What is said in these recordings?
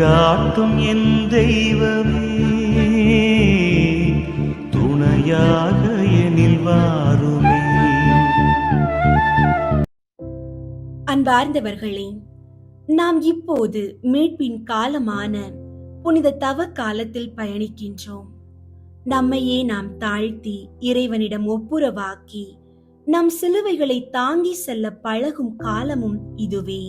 வழிகாட்டும் என் தெய்வமே, துணையாக எனில் வாருமே. அன்பார்ந்தவர்களே, நாம் இப்போது மீட்பின் காலமான புனித தவ காலத்தில் பயணிக்கின்றோம். நம்மையே நாம் தாழ்த்தி இறைவனிடம் ஒப்புரவாக்கி நம் சிலுவைகளை தாங்கி செல்ல பழகும் காலமும் இதுவே.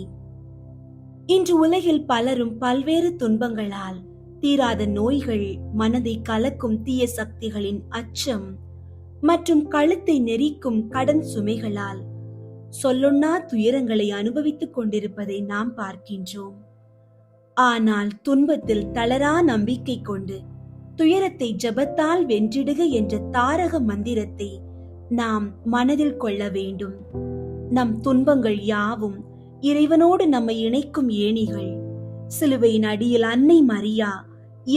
இன்று உலகில் பலரும் பல்வேறு துன்பங்களால், தீராத நோய்கள், மனதை கலக்கும் தீய சக்திகளின் அச்சம் மற்றும் கழுத்தை நெரிக்கும் கடன் சுமைகளால் சொல்லொண்ணா துயரங்களை அனுபவித்துக் கொண்டிருப்பதை நாம் பார்க்கின்றோம். ஆனால் துன்பத்தில் தளரா நம்பிக்கை கொண்டு துயரத்தை ஜெபத்தால் வென்றிடுக என்ற தாரக மந்திரத்தை நாம் மனதில் கொள்ள வேண்டும். நம் துன்பங்கள் யாவும் இறைவனோடு நம்மை இணைக்கும் ஏணிகள். சிலுவையின் அடியில் அன்னை மரியா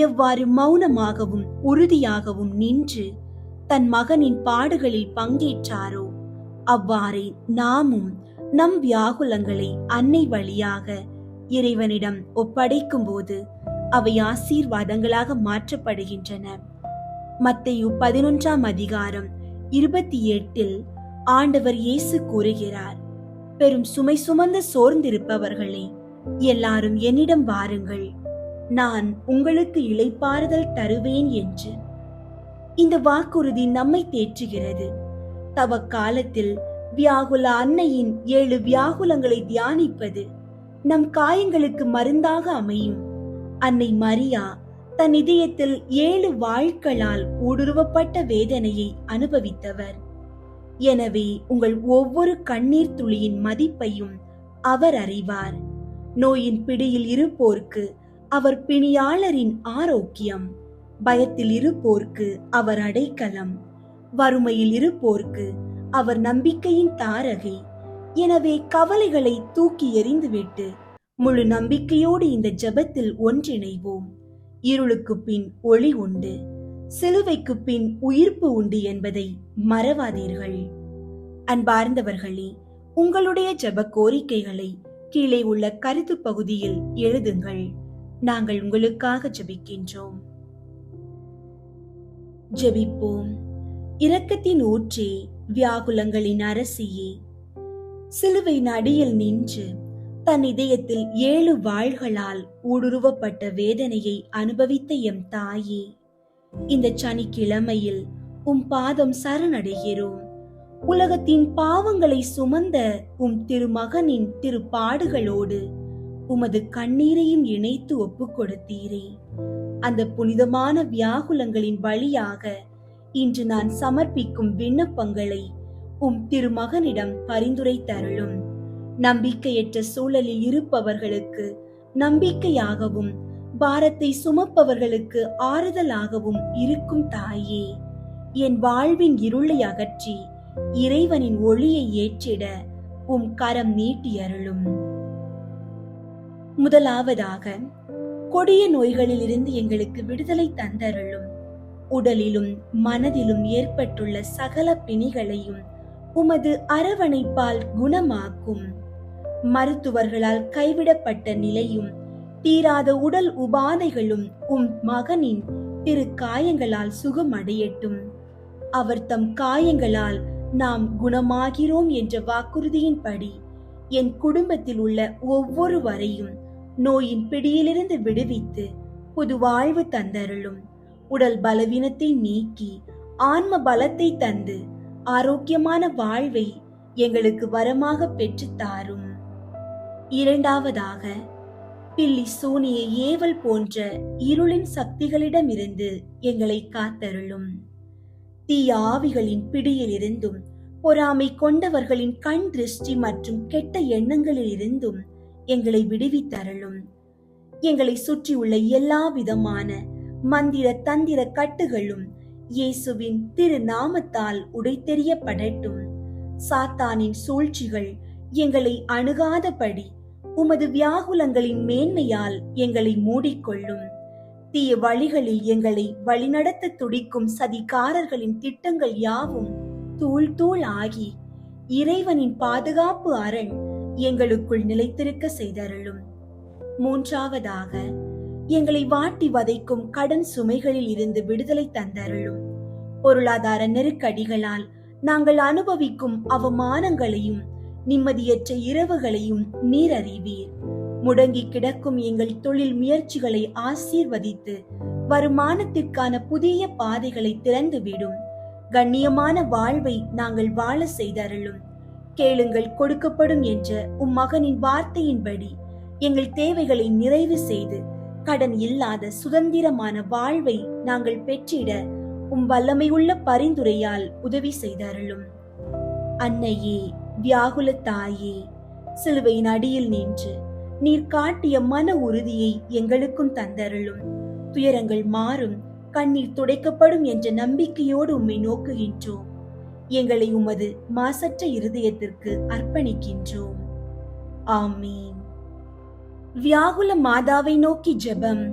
எவ்வாறு மௌனமாகவும் உறுதியாகவும் நின்று தன் மகனின் பாடுகளில் பங்கேற்றாரோ, அவ்வாறே நாமும் நம் வியாகுலங்களை அன்னை வழியாக இறைவனிடம் ஒப்படைக்கும் போது அவை ஆசீர்வாதங்களாக மாற்றப்படுகின்றன. மத்தேயு 11:28 ஆண்டவர் இயேசு கூறுகிறார், பெரும் சுமை சுமந்து சோர்ந்திருப்பவர்களே, எல்லாரும் என்னிடம் வாருங்கள், நான் உங்களுக்கு இளைப்பாறுதல் தருவேன் என்று. இந்த வாக்குறுதி நம்மை தேற்றுகிறது. தவ காலத்தில் வியாகுல அன்னையின் 7 வியாகுலங்களை தியானிப்பது நம் காயங்களுக்கு மருந்தாக அமையும். அன்னை மரியா தன் இதயத்தில் 7 வாள்களால் ஊடுருவப்பட்ட வேதனையை அனுபவித்தவர். எனவே உங்கள் ஒவ்வொரு கண்ணீர் துளியின் மதிப்பையும் அவர் அறிவார். நோயின் பிடியில் இருப்போர்க்கு அவர் பிணியாளரின் ஆரோக்கியம், பயத்தில் இருப்போர்க்கு அவர் அடைக்கலம், வறுமையில் இருப்போர்க்கு அவர் நம்பிக்கையின் தாரகை. எனவே கவலைகளை தூக்கி எறிந்துவிட்டு முழு நம்பிக்கையோடு இந்த ஜெபத்தில் ஒன்றிணைவோம். இருளுக்கு பின் ஒளி உண்டு, சிலுவைக்கு பின் உயிர்ப்பு உண்டு என்பதை மறவாதீர்கள். அன்பார்ந்தவர்களே, உங்களுடைய ஜெப கோரிக்கைகளை கீழே உள்ள கருத்து பகுதியில் எழுதுங்கள். நாங்கள் உங்களுக்காக ஜெபிக்கின்றோம். ஜெபிப்போம். இரக்கத்தின் ஊற்றே, வியாகுலங்களின் அரசியே, சிலுவையின் அடியில் நின்று தன் இதயத்தில் 7 வாள்களால் ஊடுருவப்பட்ட வேதனையை அனுபவித்த எம் தாயே, இந்த சனிக்கிழமையில் பாதம் சரணடைகிறோம். உலகத்தின் பாவங்களை சுமந்த திருமகனின் திருப்பாடுகளோடு உமது கண்ணீரையும் இணைத்து ஒப்பு கொடுத்தீரே. அந்த புனிதமான வியாகுலங்களின் வழியாக இன்று நான் சமர்ப்பிக்கும் விண்ணப்பங்களை திருமகனிடம் பரிந்துரை தருளும். நம்பிக்கையற்ற சூழலில் இருப்பவர்களுக்கு நம்பிக்கையாகவும், பாரத்தை சுமப்பவர்களுக்கு ஆறுதலாகவும் இருக்கும் தாயே, என் வாழ்வின் இருளை அகற்றி இறைவனின் ஒளியை ஏற்றிட கரம் நீட்டி அருளும். முதலாவதாக, கொடிய நோய்களில் இருந்து எங்களுக்கு விடுதலை தந்தருளும். உடலிலும் மனதிலும் ஏற்பட்டுள்ள சகல பிணிகளையும் உமது அரவணைப்பால் குணமாக்கும். மருத்துவர்களால் கைவிடப்பட்ட நிலையும் தீராத உடல் உபாதைகளும் மகனின் திரு காயங்களால் சுகமடையட்டும். அவர் தம் காயங்களால் நாம் குணமாகிறோம் என்ற வாக்குறுதியின்படி என் குடும்பத்தில் உள்ள ஒவ்வொருவரையும் நோயின் பிடியிலிருந்து விடுவித்து புது வாழ்வு தந்தருளும். உடல் பலவீனத்தை நீக்கி ஆன்ம பலத்தை தந்து ஆரோக்கியமான வாழ்வை எங்களுக்கு வரமாக பெற்று தாரும். இரண்டாவதாக, பில்லி, சூனிய, ஏவல் போன்ற இருளின் சக்திகளிடமிருந்து எங்களை காத்தருளும். தீய ஆவிகளின் பிடியிலிருந்தும், பொறாமை கொண்டவர்களின் கண் திருஷ்டி மற்றும் கெட்ட எண்ணங்களில் இருந்தும் எங்களை விடுவித்தருளும். எங்களை சுற்றியுள்ள எல்லா விதமான மந்திர தந்திர கட்டுகளும் இயேசுவின் திரு நாமத்தால் உடைத்தெறியப்படட்டும். சாத்தானின் சூழ்ச்சிகள் எங்களை அணுகாதபடி உமது வியாகுலங்களின் மேன்மையால் எங்களை மூடிக்கொள்ளும். தீய வழிகளில் எங்களை வழிநடத்த துடிக்கும் சதிகாரர்களின் திட்டங்கள் யாவும் தூள் தூள் ஆகி இறைவனின் பாதுகாப்பு அரண் எங்களுக்குள் நிலைத்திருக்க செய்தருளும். மூன்றாவதாக, எங்களை வாட்டி வதைக்கும் கடன் சுமைகளில் இருந்து விடுதலை தந்தருளும். பொருளாதார நெருக்கடிகளால் நாங்கள் அனுபவிக்கும் அவமானங்களையும் நிம்மதியற்ற இரவுகளையும் நீர் அறிவீர். முடங்கி கிடக்கும் எங்கள் தொழில் முயற்சிகளை ஆசீர்வதித்து வருமானத்திற்கான புதிய பாதைகளை திறந்துவிடும். கண்ணியமான வாழ்வை நாங்கள் வாழ செய்தருளும். கேளுங்கள் கொடுக்கப்படும் என்ற மகனின் வார்த்தையின்படி எங்கள் தேவைகளை நிறைவு செய்து கடன் இல்லாத சுதந்திரமான வாழ்வை நாங்கள் பெற்றிட வல்லமையுள்ள பரிந்துரையால் உதவி செய்தருளும். அன்னையே, வியாகுல தாயே, சிலுவையின் அடியில் நின்று நீர் காட்டிய மன உறுதியை எங்களுக்கும் தந்தருளும். துயரங்கள் மாறும், கண்ணீர் துடைக்கப்படும் என்ற நம்பிக்கையோடு உம்மை நோக்குகின்றோம். எங்களை உமது மாசற்ற இருதயத்திற்கு அர்ப்பணிக்கின்றோம். ஆமீன். வியாகுல மாதாவை நோக்கி ஜெபம்.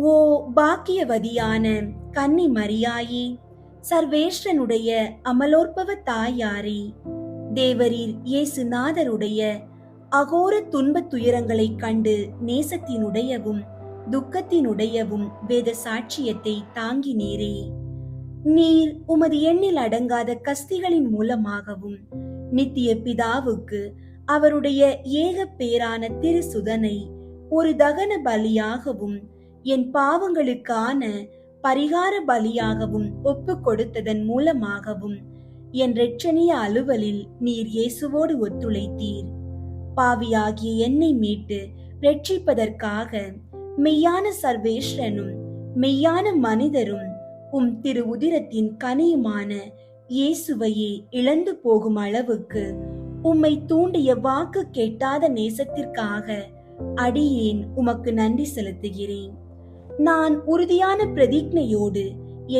ஓ பாக்கியவதியான கன்னி மரியாயே, சர்வேஸ்வரனுடைய அமலோற்பவ தாயாரே, தேவரீர் இயேசுநாதருடைய அகோர துன்பத் துயரங்களை கண்டு நேசத்தினுடையவும் துக்கத்தினுடையவும் வேத சாட்சியத்தை தாங்கினீரே. நீர் உமது எண்ணில் அடங்காத கஸ்திகளின் மூலமாகவும் நித்திய பிதாவுக்கு அவருடைய ஏக பேரான திருசுதனை ஒரு தகன பலியாகவும் என் பாவங்களுக்கான பரிகார பலியாகவும் ஒப்பு கொடுத்ததன் மூலமாகவும் என் இரட்சணிய அலுவலில் நீர் இயேசுவோடு ஒத்துழைத்தீர். பாவியாகிய என்னை மீட்டு ரட்சிப்பதற்காக மெய்யான சர்வேஸ்வரனும் மெய்யான மனிதரும் திரு உதிரத்தின் கனியுமான இயேசுவையே இழந்து போகும் அளவுக்கு உம்மை தூண்டிய வாக்கு கேட்டாத நேசத்திற்காக அடியேன் உமக்கு நன்றி செலுத்துகிறேன். நான் உறுதியான பிரதிஜ்ஞையோடு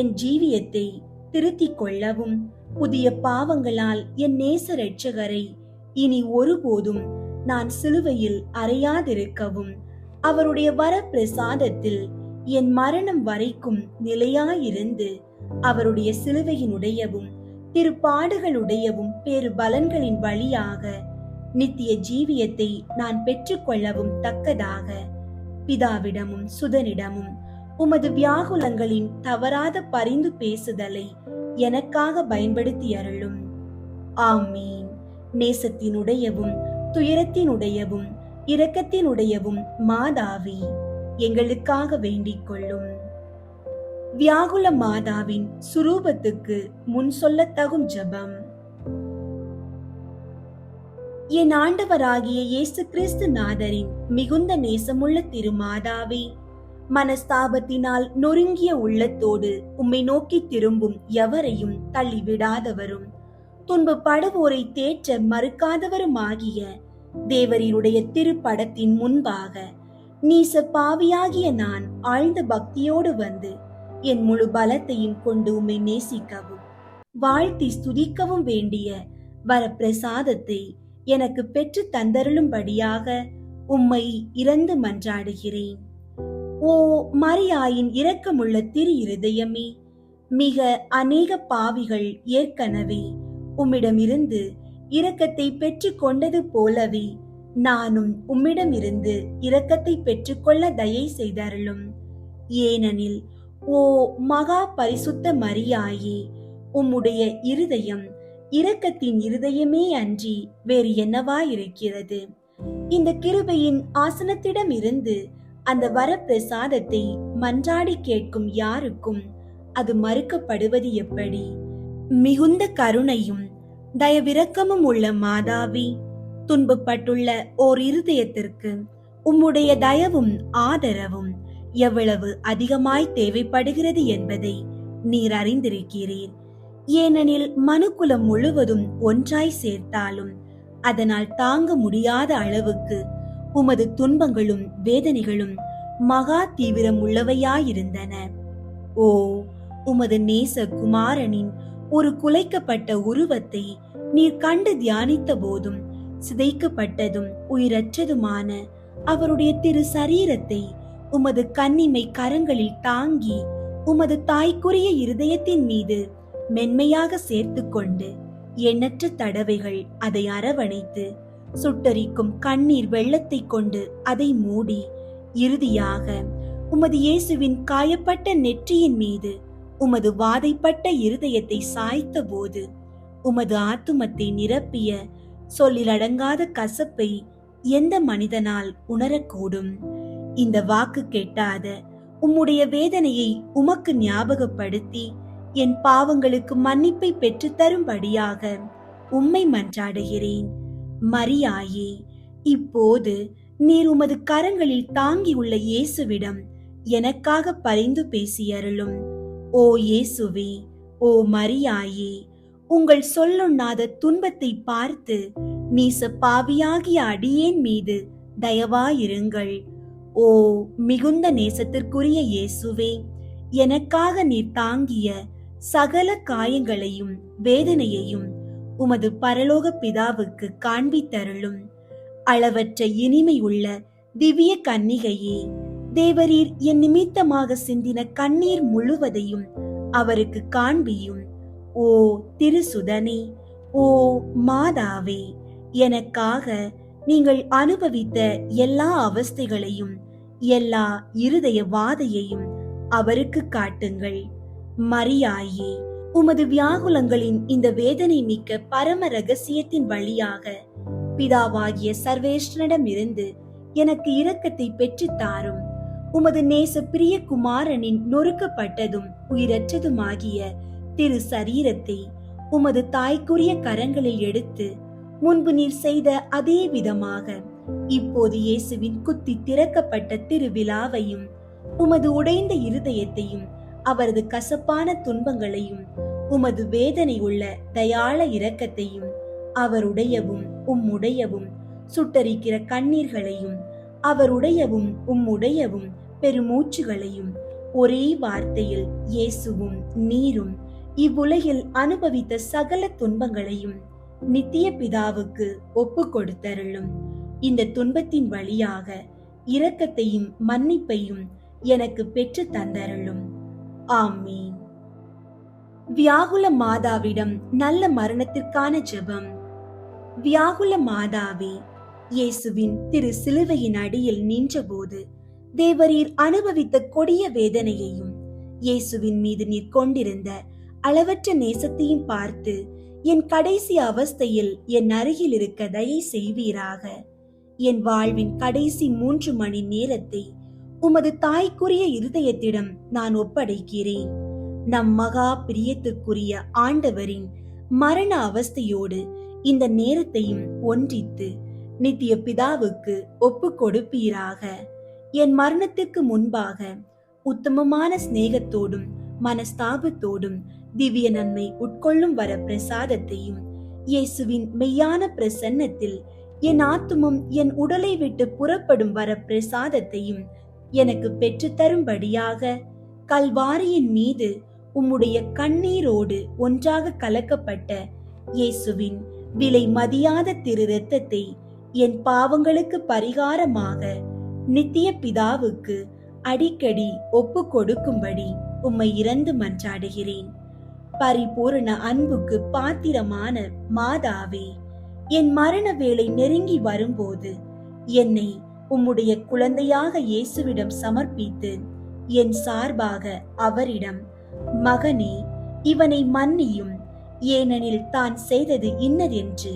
என் ஜீவியத்தை திருத்திக் கொள்ளவும் புதிய பாவங்களால் என் நேச இரட்சகரை இனி ஒருபோதும் நான் சிலுவையில் அறையாதிருக்கவும் அவருடைய வரப்பிரசாதத்தில் என் மரணம் வரைக்கும் நிலையாயிருந்து அவருடைய சிலுவையினுடையவும் திருப்பாடுகளுடையவும் பெரு பலன்களின் வழியாக நித்திய ஜீவியத்தை நான் பெற்றுக்கொள்ளவும் தக்கதாக பிதாவிடமும் சுதனிடமும் உமது வியாகுலங்களின் தவறாத பரிந்து பேசுதலை எனக்காக பயன்படுத்தி அருளும். ஆமீன். நேசத்தினுடையவும் துயரத்தினுடையவும் இரக்கத்தினுடையவும் மாதாவி, எங்களுக்காக வேண்டிக் கொள்ளும். வியாகுல மாதாவின் சுரூபத்துக்கு முன் சொல்லத்தகும் ஜெபம். என் ஆண்டவராகிய இயேசு கிறிஸ்து நாதரின் மிகுந்த நேசமுள்ள திருமாதாவே, மனஸ்தாபத்தினால் நொறுங்கிய உள்ளத்தோடு உம்மை நோக்கி திரும்பும் எவரையும் தள்ளிவிடாதவரும் துன்பப்படுவோரை தேற்ற மறுக்காதவருமாகிய தேவரீருடைய திருப்படத்தின் முன்பாக நீச பாவியாகிய நான் ஆழ்ந்த பக்தியோடு வந்து என் முழு பலத்தையும் கொண்டு உம்மை நேசிக்கவும் வாழ்த்தி ஸ்துதிக்கவும் வேண்டிய வரப்பிரசாதத்தை எனக்கு பெற்று தந்தருளும்படியாக உம்மை இறந்து மன்றாடுகிறேன். ஓ மரியாயின் இரக்கமுள்ள திரு இருதயமே, மிக அநேக பாவிகள் ஏற்கனவே உம்மிடமிருந்து இரக்கத்தை பெற்று கொண்டது போலவே நானும் உம்மிடமிருந்து இரக்கத்தை பெற்றுக்கொள்ள தயை செய்தருளும். ஏனெனில் ஓ மகா பரிசுத்த மரியாயே, உம்முடைய இருதயம் இரக்கத்தின் இருதயமே அன்றி வேறு என்னவாயிருக்கிறது? இந்த கிருபையின் ஆசனத்திடம் இருந்து அந்த வரப்பிரசாதத்தை மன்றாடி கேட்கும் யாருக்கும் அது மறுக்கப்படுவது எப்படி? மிகுந்த கருணையும் தயவிரக்கமும் உள்ள மாதாவி, துன்பப்பட்டுள்ள ஓர் இருதயத்திற்கு உம்முடைய தயவும் ஆதரவும் எவ்வளவு அதிகமாய் தேவைப்படுகிறது என்பதை நீர் அறிந்திருக்கிறீர். ஏனெனில் மனுக்குலம் முழுவதும் ஒன்றாய் சேர்த்தாலும் அதனால் தாங்க முடியாத அளவுக்கு உமது துன்பங்களும் வேதனைகளும் மகா தீவிரம் உள்ளவையாயிருந்தன. ஓ உமது நேச குமாரனின் ஒரு குலைக்கப்பட்ட உருவத்தை நீர் கண்டு தியானித்த போதும் சிதைக்கப்பட்டதும் உயிரற்றதுமான அவருடைய திரு சரீரத்தை உமது கன்னிமை கரங்களில் தாங்கி உமது தாய்க்குரிய இருதயத்தின் மீது மென்மையாக சேர்த்து கொண்டு எண்ணற்ற தடவைகள் அதை அரவணைத்து சுட்டரிக்கும் கண்ணீர் வெள்ளத்தை கொண்டு அதை மூடி இறுதியாக உமது இயேசுவின் காயப்பட்ட நெற்றியின் மீது உமது வாதைப்பட்ட இருதயத்தை சாய்த்த போது உமது ஆத்துமத்தை நிரப்பிய சொல்லிலடங்காத கசப்பை எந்த மனிதனால் உணரக்கூடும்? இந்த வாக்கு கெட்டாத உம்முடைய வேதனையை உமக்கு ஞாபகப்படுத்தி என் பாவங்களுக்கு மன்னிப்பை பெற்று தரும்படியாக உம்மை மன்றாடுகிறேன். மரியாயே, இப்போது நீர் உமது கரங்களில் தாங்கியுள்ள இயேசுவிடம் எனக்காக பரிந்து பேசியருளும். ஓ இயேசுவே, ஓ மரியாயே, உங்கள் சொல்லொண்ணாத துன்பத்தை பார்த்து நீச பாவியாகிய அடியேன் மீது தயவாயிருங்கள். ஓ மிகுந்த நேசத்திற்குரிய இயேசுவே, எனக்காக நீர் தாங்கிய சகல காயங்களையும் வேதனையையும் உமது பரலோக பிதாவுக்கு காண்பித்தருளும். அளவற்ற இனிமை உள்ள திவ்ய கன்னிகையே, தேவரீர் என் நிமித்தமாக சிந்தின கண்ணீர் முழுவதையும் அவருக்கு காண்பியும். ஓ திருசுதனே, ஓ மாதாவே, எனக்காக நீங்கள் அனுபவித்த எல்லா அவஸ்தைகளையும் எல்லா இருதய வாதையையும் அவருக்கு காட்டுங்கள். மரியாயே, உமது வியாகுலங்களின் இந்த வேதனை மிக்க பரம ரகசியத்தின் வழியாக பிதாவாகிய சர்வேஸ்வரனிடமிருந்து எனக்கு இரக்கத்தை பெற்றுத்தாரும். உமது நேச பிரிய குமாரனின் நொறுக்கப்பட்டதும் உயிரற்றதுமாகிய திரு சரீரத்தை உமது தாய்க்குரிய கரங்களில் எடுத்து முன்பு நீர் செய்த அதே விதமாக இப்போது இயேசுவின் குத்தி திறக்கப்பட்ட திருவிழாவையும் உமது உடைந்த இருதயத்தையும் அவரது கசப்பான துன்பங்களையும் உமது வேதனை உள்ள தயாள இரக்கத்தையும் அவருடையவும் உம்முடையவும் சுட்டரிக்கிற கண்ணீர்களையும் அவருடையவும் உம்முடையவும் பெருமூச்சுகளையும் ஒரே வார்த்தையில் இயேசுவும் நீரும் இவ்வுலகில் அனுபவித்த சகல துன்பங்களையும் நித்திய பிதாவுக்கு ஒப்பு கொடுத்தருளும். இந்த துன்பத்தின் வழியாக இரக்கத்தையும் மன்னிப்பையும் எனக்கு பெற்று தந்தருளும். ஆமீன். வியாகுல மாதாவிடம் நல்ல மரணத்திற்கான ஜெபம். வியாகுல மாதாவே, இயேசுவின் திரு சிலுவையின் அடியில் நின்றபோது தேவரீர் அனுபவித்த கொடிய வேதனையையும் இயேசுவின் மீது நீர் கொண்டிருந்த அளவற்ற நேசத்தையும் பார்த்து என் கடைசி அவஸ்தையில் என் அருகில் இருக்க தயை செய்வீராக. என் வாழ்வின் கடைசி 3 மணி நேரத்தை உமது தாய்க்குரிய இருதயத்திடம் நான் ஒப்படைக்கிறேன். நம் மகா பிரியத்திற்குரிய ஆண்டவரின் மரண அவஸ்தையோடு இந்த நேரத்தையும் ஒன்றித்து நித்திய பிதாவுக்கு ஒப்பு கொடுப்பீராக. என் மரணத்திற்கு முன்பாக உத்தமமான சிநேகத்தோடும் மனஸ்தாபத்தோடும் திவ்ய நன்மை உட்கொள்ளும் வர பிரசாதத்தையும் இயேசுவின் மெய்யான பிரசன்னத்தில் என் ஆத்துமம் என் உடலை விட்டு புறப்படும் வர பிரசாதத்தையும் எனக்கு பெற்று தரும்படியாக கல்வாரியின் மீது உம்முடைய கண்ணீரோடு ஒன்றாக கலக்கப்பட்ட இயேசுவின் விலை மதியாத திரு இரத்தத்தை என் பாவங்களுக்கு பரிகாரமாக நித்திய பிதாவுக்கு அடிக்கடி ஒப்பு கொடுக்கும்படி உம்மை இறந்து மன்றாடுகிறேன். பரிபூரண அன்புக்கு பாத்திரமான மாதாவே, என் மரண வேளை நெருங்கி வரும்போது என்னை உம்முடைய குழந்தையாக இயேசுவிடம் சமர்ப்பித்து என் சார்பாக அவரிடம், மகனே, இவனை மன்னியும், ஏனெனில் தான் செய்தது இன்னதென்று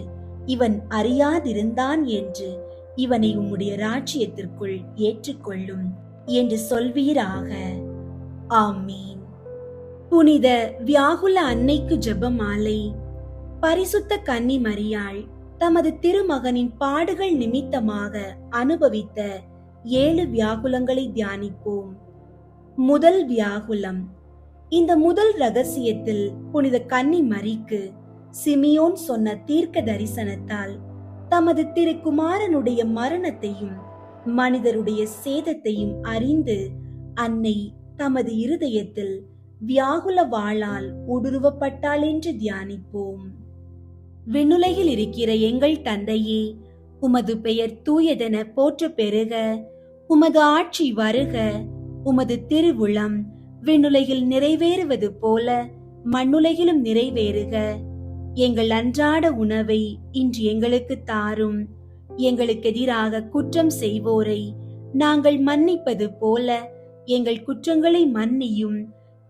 இவன் அறியாதிருந்தான் என்று இவனை உம்முடைய ராஜ்யத்திற்குள் ஏற்றுக்கொள்ளும் என்று சொல்வீராக. ஆமீன். புனித வியாகுல அன்னைக்கு ஜெபமாலை. பரிசுத்த கன்னி மரியாள் தமது திருமகனின் பாடுகள் நிமித்தமாக அனுபவித்த 7 வியாகுலங்களை தியானிப்போம். முதல் வியாகுலம். இந்த முதல் ரகசியத்தில் புனித கன்னி மரிக்கு சிமியோன் சொன்ன தீர்க்க தரிசனத்தால் தமது திருக்குமாரனுடைய மரணத்தையும் மனிதருடைய சேதத்தையும் அறிந்து அன்னை தமது இருதயத்தில் வியாகுல வாளால் ஊடுருவப்பட்டாள் என்று தியானிப்போம். விண்ணுலகில் இருக்கிற எங்கள் தந்தையே, உமது பெயர் தூயதென போற்ற பெருக, உமது ஆட்சி வருக, உமது திருவுளம் விண்ணுலகில் நிறைவேறுவது போல மண்ணுலகிலும் நிறைவேறுக. எங்கள் அன்றாட உணவை இன்று எங்களுக்கு தாரும். எங்களுக்கு எதிராக குற்றம் செய்வோரை நாங்கள் மன்னிப்பது போல எங்கள் குற்றங்களை மன்னியும்,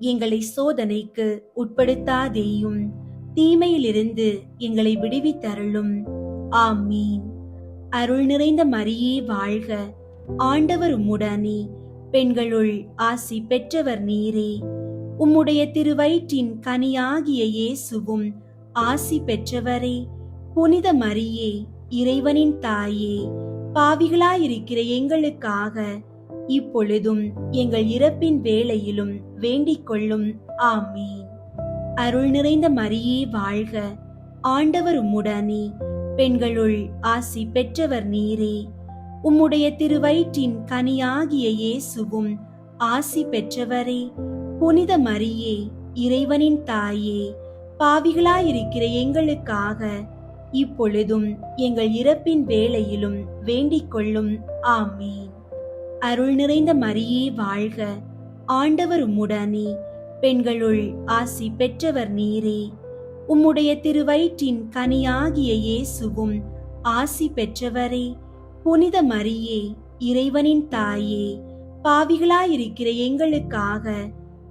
எங்களை சோதனைக்கு உட்படுத்தாதேயும், தீமையிலிருந்து எங்களை விடுவித்தருளும். ஆமீன். அருள் நிறைந்த மரியே வாழ்க, ஆண்டவர் உம்முடனே, பெண்களுள் ஆசி பெற்றவர் நீரே. உம்முடைய திருவயிற்றின் கனியாகிய இயேசுவும் ஆசி பெற்றவரே. புனித மரியே, இறைவனின் தாயே, பாவிகளாயிருக்கிற எங்களுக்காக இப்பொழுதும் எங்கள் இறப்பின் வேளையிலும் வேண்டிக் கொள்ளும். ஆமீன். அருள் நிறைந்த மரியே வாழ்க, ஆண்டவர் உம்முடனே, பெண்களுள் ஆசி பெற்றவர் நீரே. உம்முடைய திருவயிற்றின் கனியாகிய இயேசுவும் ஆசி பெற்றவரே. புனித மரியே, இறைவனின் தாயே, பாவிகளாயிருக்கிற எங்களுக்காக இப்பொழுதும் எங்கள் இறப்பின் வேளையிலும் வேண்டிக் கொள்ளும். ஆமீன். அருள் நிறைந்த மரியே வாழ்க, ஆண்டவர் உம்முடனே, பெண்களுள் ஆசி பெற்றவர் நீரே. உம்முடைய திருவயிற்றின் கனியாகிய இயேசுவும் ஆசி பெற்றவரே. புனித மரியே, இறைவனின் தாயே, பாவிகளாயிருக்கிற எங்களுக்காக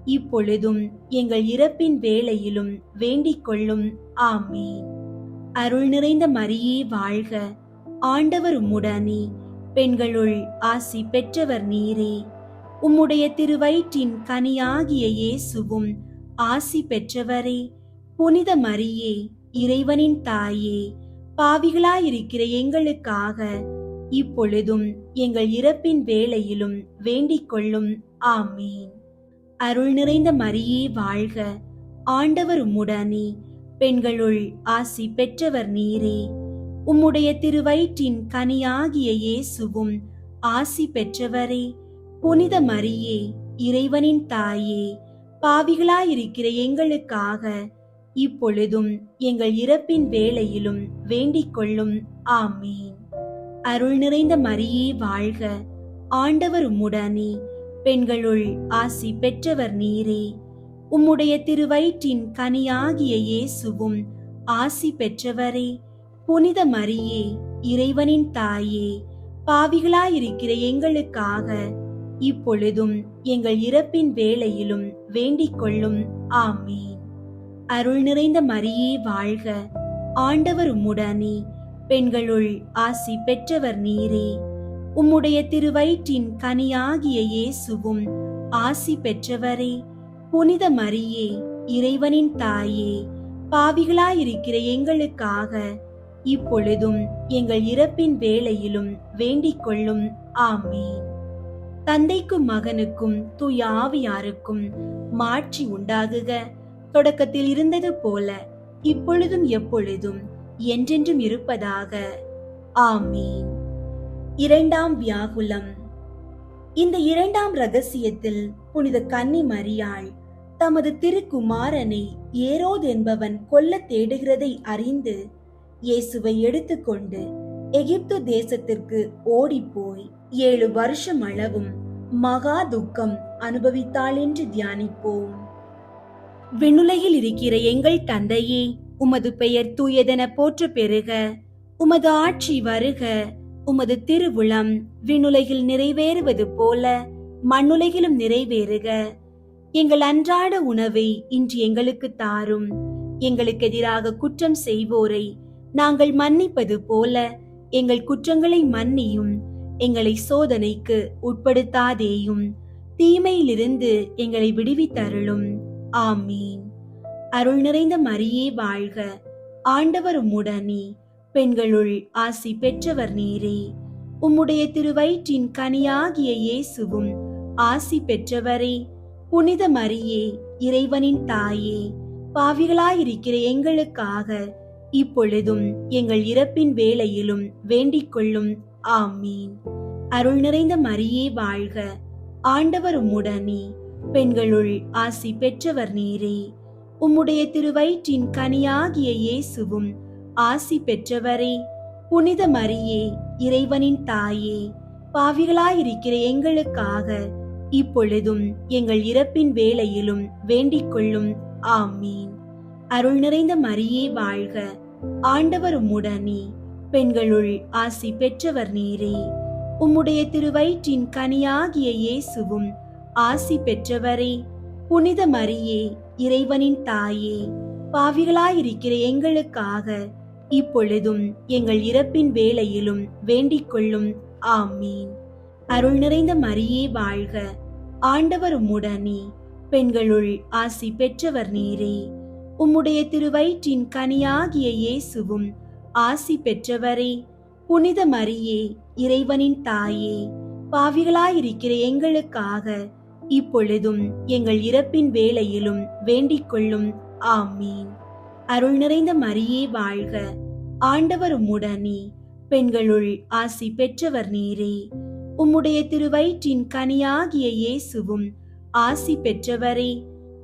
இப்பொழுதும் எங்கள் இறப்பின் வேளையிலும் வேண்டிக் கொள்ளும். ஆமீன். அருள் நிறைந்த மரியே வாழ்க, ஆண்டவர் உம்முடனே, பெண்களுள் ஆசி பெற்றவர் நீரே. உம்முடைய திருவயிற்றின் கனியாகிய இயேசுவும் ஆசி பெற்றவரே. புனித மரியே, இறைவனின் தாயே, பாவிகளாயிருக்கிற எங்களுக்காக இப்பொழுதும் எங்கள் இறப்பின் வேளையிலும் வேண்டிக் கொள்ளும். ஆமீன். அருள் நிறைந்த மரியே வாழ்க, ஆண்டவர் உம்முடனே, பெண்களுள் ஆசி பெற்றவர் நீரே. உம்முடைய திருவயிற்றின் கனியாகிய இயேசுவும் ஆசி பெற்றவரே. புனித மரியே, இறைவனின் தாயே, பாவிகளாயிருக்கிற எங்களுக்காக இப்பொழுதும் எங்கள் இறப்பின் வேளையிலும் வேண்டிக் கொள்ளும். ஆமீன். அருள் நிறைந்த மரியே வாழ்க, ஆண்டவர் உம்முடனே, பெண்களுள் ஆசி பெற்றவர் நீரே. உம்முடைய திருவயிற்றின் கனியாகிய இயேசுவும் ஆசி பெற்றவரே. புனித மரியே, இறைவனின் தாயே, பாவிகளாயிருக்கிற எங்களுக்காக இப்பொழுதும் எங்கள் இறப்பின் வேளையிலும் வேண்டிக் கொள்ளும். ஆமீன். அருள் நிறைந்த மரியே வாழ்க, ஆண்டவர் உம்முடனே, பெண்களுள் ஆசி பெற்றவர் நீரே. உம்முடைய திருவயிற்றின் கனியாகிய இயேசுவும் ஆசி பெற்றவரே. புனித மரியே, இறைவனின் தாயே, பாவிகளாயிருக்கிற எங்களுக்காக இப்பொழுதும் எங்கள் இறப்பின் வேளையிலும் வேண்டிக் கொள்ளும். ஆமீன். தந்தைக்கும் மகனுக்கும் தூய ஆவியாருக்கும் மாட்சி உண்டாகுக. தொடக்கத்தில் இருந்தது போல இப்பொழுதும் எப்பொழுதும் என்றென்றும் இருப்பதாக. ஆமீன். இரண்டாம் வியாகுலம். இந்த இரண்டாம் ரகசியத்தில் புனித கன்னி மரியாள் தமது திருக்குமாரனை ஏரோது என்பவன் கொல்ல தேடுகிறதை அறிந்து இயேசுவை எடுத்துக்கொண்டு எகிப்து தேசத்திற்கு ஓடிப்போய் 7 வருஷம் அளவும் மகா துக்கம் அனுபவித்தாள் என்று தியானிப்போம். விண்ணுலகில் இருக்கிற எங்கள் தந்தையே, உமது பெயர் தூயதென போற்ற பெறுக. உமது ஆட்சி வருக. உமது திருவுளம் விண்ணுலகில் நிறைவேறுவது போல மண்ணுலகிலும் நிறைவேறுக. எங்கள் அன்றாட உணவை இன்று எங்களுக்கு தாரும். எங்களுக்கு எதிராக குற்றம் செய்வோரை நாங்கள் மன்னிப்பது போல எங்கள் குற்றங்களை மன்னியும். எங்களை சோதனைக்கு உட்படுத்தாதேயும், தீமையிலிருந்து எங்களை விடுவித்தருளும். ஆமீன். அருள் நிறைந்த மரியே வாழ்க, ஆண்டவர் உம்முடனே, பெண்களுள் ஆசி பெற்றவர் நீரே. உம்முடைய திருவயிற்றின் கனியாகிய இயேசுவும் ஆசி பெற்றவரே. புனித மரியே, இறைவனின் தாயே, பாவிகளாயிருக்கிற எங்களுக்காக இப்பொழுதும் எங்கள் இறப்பின் வேளையிலும் வேண்டிக் கொள்ளும். ஆமீன். அருள் நிறைந்த மரியே வாழ்க, ஆண்டவர் உம்முடனே, பெண்களுள் ஆசி பெற்றவர் நீரே. உம்முடைய திருவயிற்றின் கனியாகிய இயேசுவும் ஆசி பெற்றவரே. புனித மரியே, இறைவனின் தாயே, பாவிகளாயிருக்கிற எங்களுக்காக இப்பொழுதும் எங்கள் இறப்பின் வேளையிலும் வேண்டிக் கொள்ளும். ஆமீன். அருள் நிறைந்த மரியே வாழ்க, ஆண்டவர் உம்முடனே, பெண்களுள் ஆசி பெற்றவர் நீரே. உம்முடைய திருவயிற்றின் கனியாகிய இயேசுவும் ஆசி பெற்றவரே, புனித மரியே, இறைவனின் தாயே, பாவிகளாயிருக்கிற எங்களுக்காக இப்பொழுதும் எங்கள் இறப்பின் வேளையிலும் வேண்டிக் கொள்ளும். ஆமீன். அருள் நிறைந்த மரியே வாழ்க, ஆண்டவர் உம்முடனே, பெண்களுள் ஆசி பெற்றவர் நீரே. உம்முடைய திருவயிற்றின் கனியாகிய இயேசுவும் ஆசி பெற்றவரே. புனித மரியே, இறைவனின் தாயே, பாவிகளாயிருக்கிற எங்களுக்காக இப்பொழுதும் எங்கள் இறப்பின் வேளையிலும் வேண்டிக் கொள்ளும். ஆமீன். அருள் நிறைந்த மரியே வாழ்க, ஆண்டவர் உம்முடனே, பெண்களுள் ஆசி பெற்றவர் நீரே. உம்முடைய திருவயிற்றின் கனியாகிய இயேசுவும் ஆசி பெற்றவரே.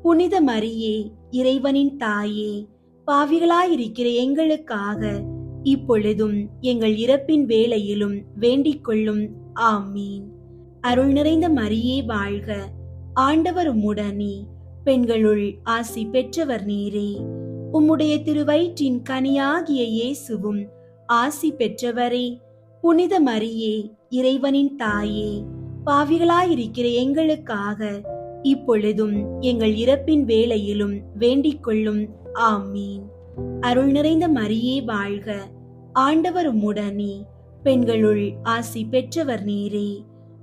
புனித மரியே, இறைவனின் தாயே, பாவிகளாயிருக்கிற எங்களுக்காக இப்பொழுதும் எங்கள் இறப்பின் வேளையிலும் வேண்டிக் கொள்ளும். ஆமீன். அருள் நிறைந்த மரியே வாழ்க, ஆண்டவர் உம்முடனே, பெண்களுள் ஆசி பெற்றவர் நீரே. உம்முடைய திருவயிற்றின் கனியாகிய இயேசுவும் ஆசி பெற்றவரே. புனித மரியே, இறைவனின் தாயே, பாவிகளாயிருக்கிற எங்களுக்காக இப்பொழுதும் எங்கள் இறப்பின் வேளையிலும் வேண்டிக் கொள்ளும். ஆமீன். அருள் நிறைந்த மரியே வாழ்க, ஆண்டவர் உம்முடனே, பெண்களுள் ஆசி பெற்றவர் நீரே.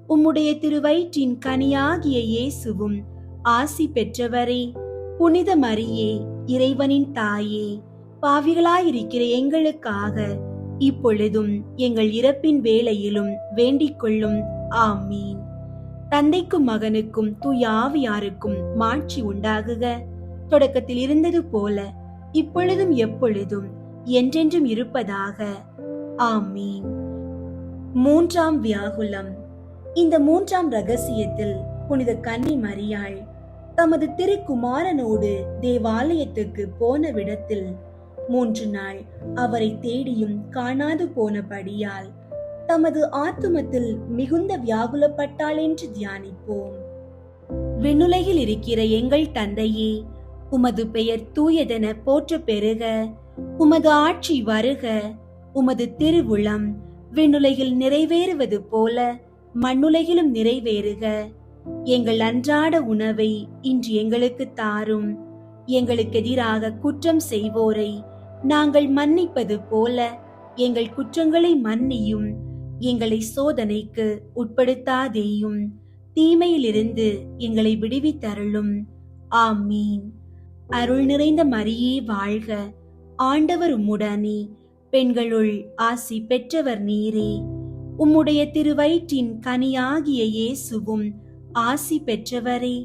உம்முடைய திருவயிற்றின் கனியாகிய இயேசுவும் ஆசி பெற்றவரே. புனித மரியே, இறைவனின் தாயே, பாவிகளாயிருக்கிற எங்களுக்காக இப்பொழுதும் எங்கள் இறப்பின் வேளையிலும் வேண்டிக் கொள்ளும். ஆமீன். தந்தைக்கும் மகனுக்கும் தூய ஆவியாருக்கும் மாட்சி உண்டாகுக. தொடக்கத்தில் இருந்தது போல இப்பொழுதும் எப்பொழுதும் என்றென்றும் இருப்பதாக. ஆமீன். மூன்றாம் வியாகுலம். இந்த மூன்றாம் ரகசியத்தில் புனித கன்னி மரியாள் தமது திருக்குமாரனோடு தேவாலயத்துக்கு போன விடத்தில் 3 நாள் அவரை தேடியும் காணாது போனபடியால் தமது ஆத்துமத்தில் மிகுந்த வியாகுலப்பட்டாள் என்று தியானிப்போம். விண்ணுலகில் இருக்கிற எங்கள் தந்தையே, உமது பெயர் தூயதென போற்ற பெறுக. உமது ஆட்சி வருக. உமது திருவுளம் விண்ணுலகில் நிறைவேறுவது போல மண்ணுலகிலும் நிறைவேறுக. எங்கள் அன்றாட உணவை இன்று எங்களுக்கு தாரும். எங்களுக்கு எதிராக குற்றம் செய்வோரை நாங்கள் மன்னிப்பது போல எங்கள் குற்றங்களை மன்னியும். எங்களை சோதனைக்கு உட்படுத்தாதேயும், தீமையிலிருந்து எங்களை விடுவித்தருளும். ஆமீன். அருள் நிறைந்த மரியே வாழ்க, ஆண்டவர் உம்முடனே, பெண்களுள் ஆசி பெற்றவர் நீரே. உம்முடைய திருவயிற்றின் கனியாகிய இயேசுவும் ஆசி பெற்றவரே.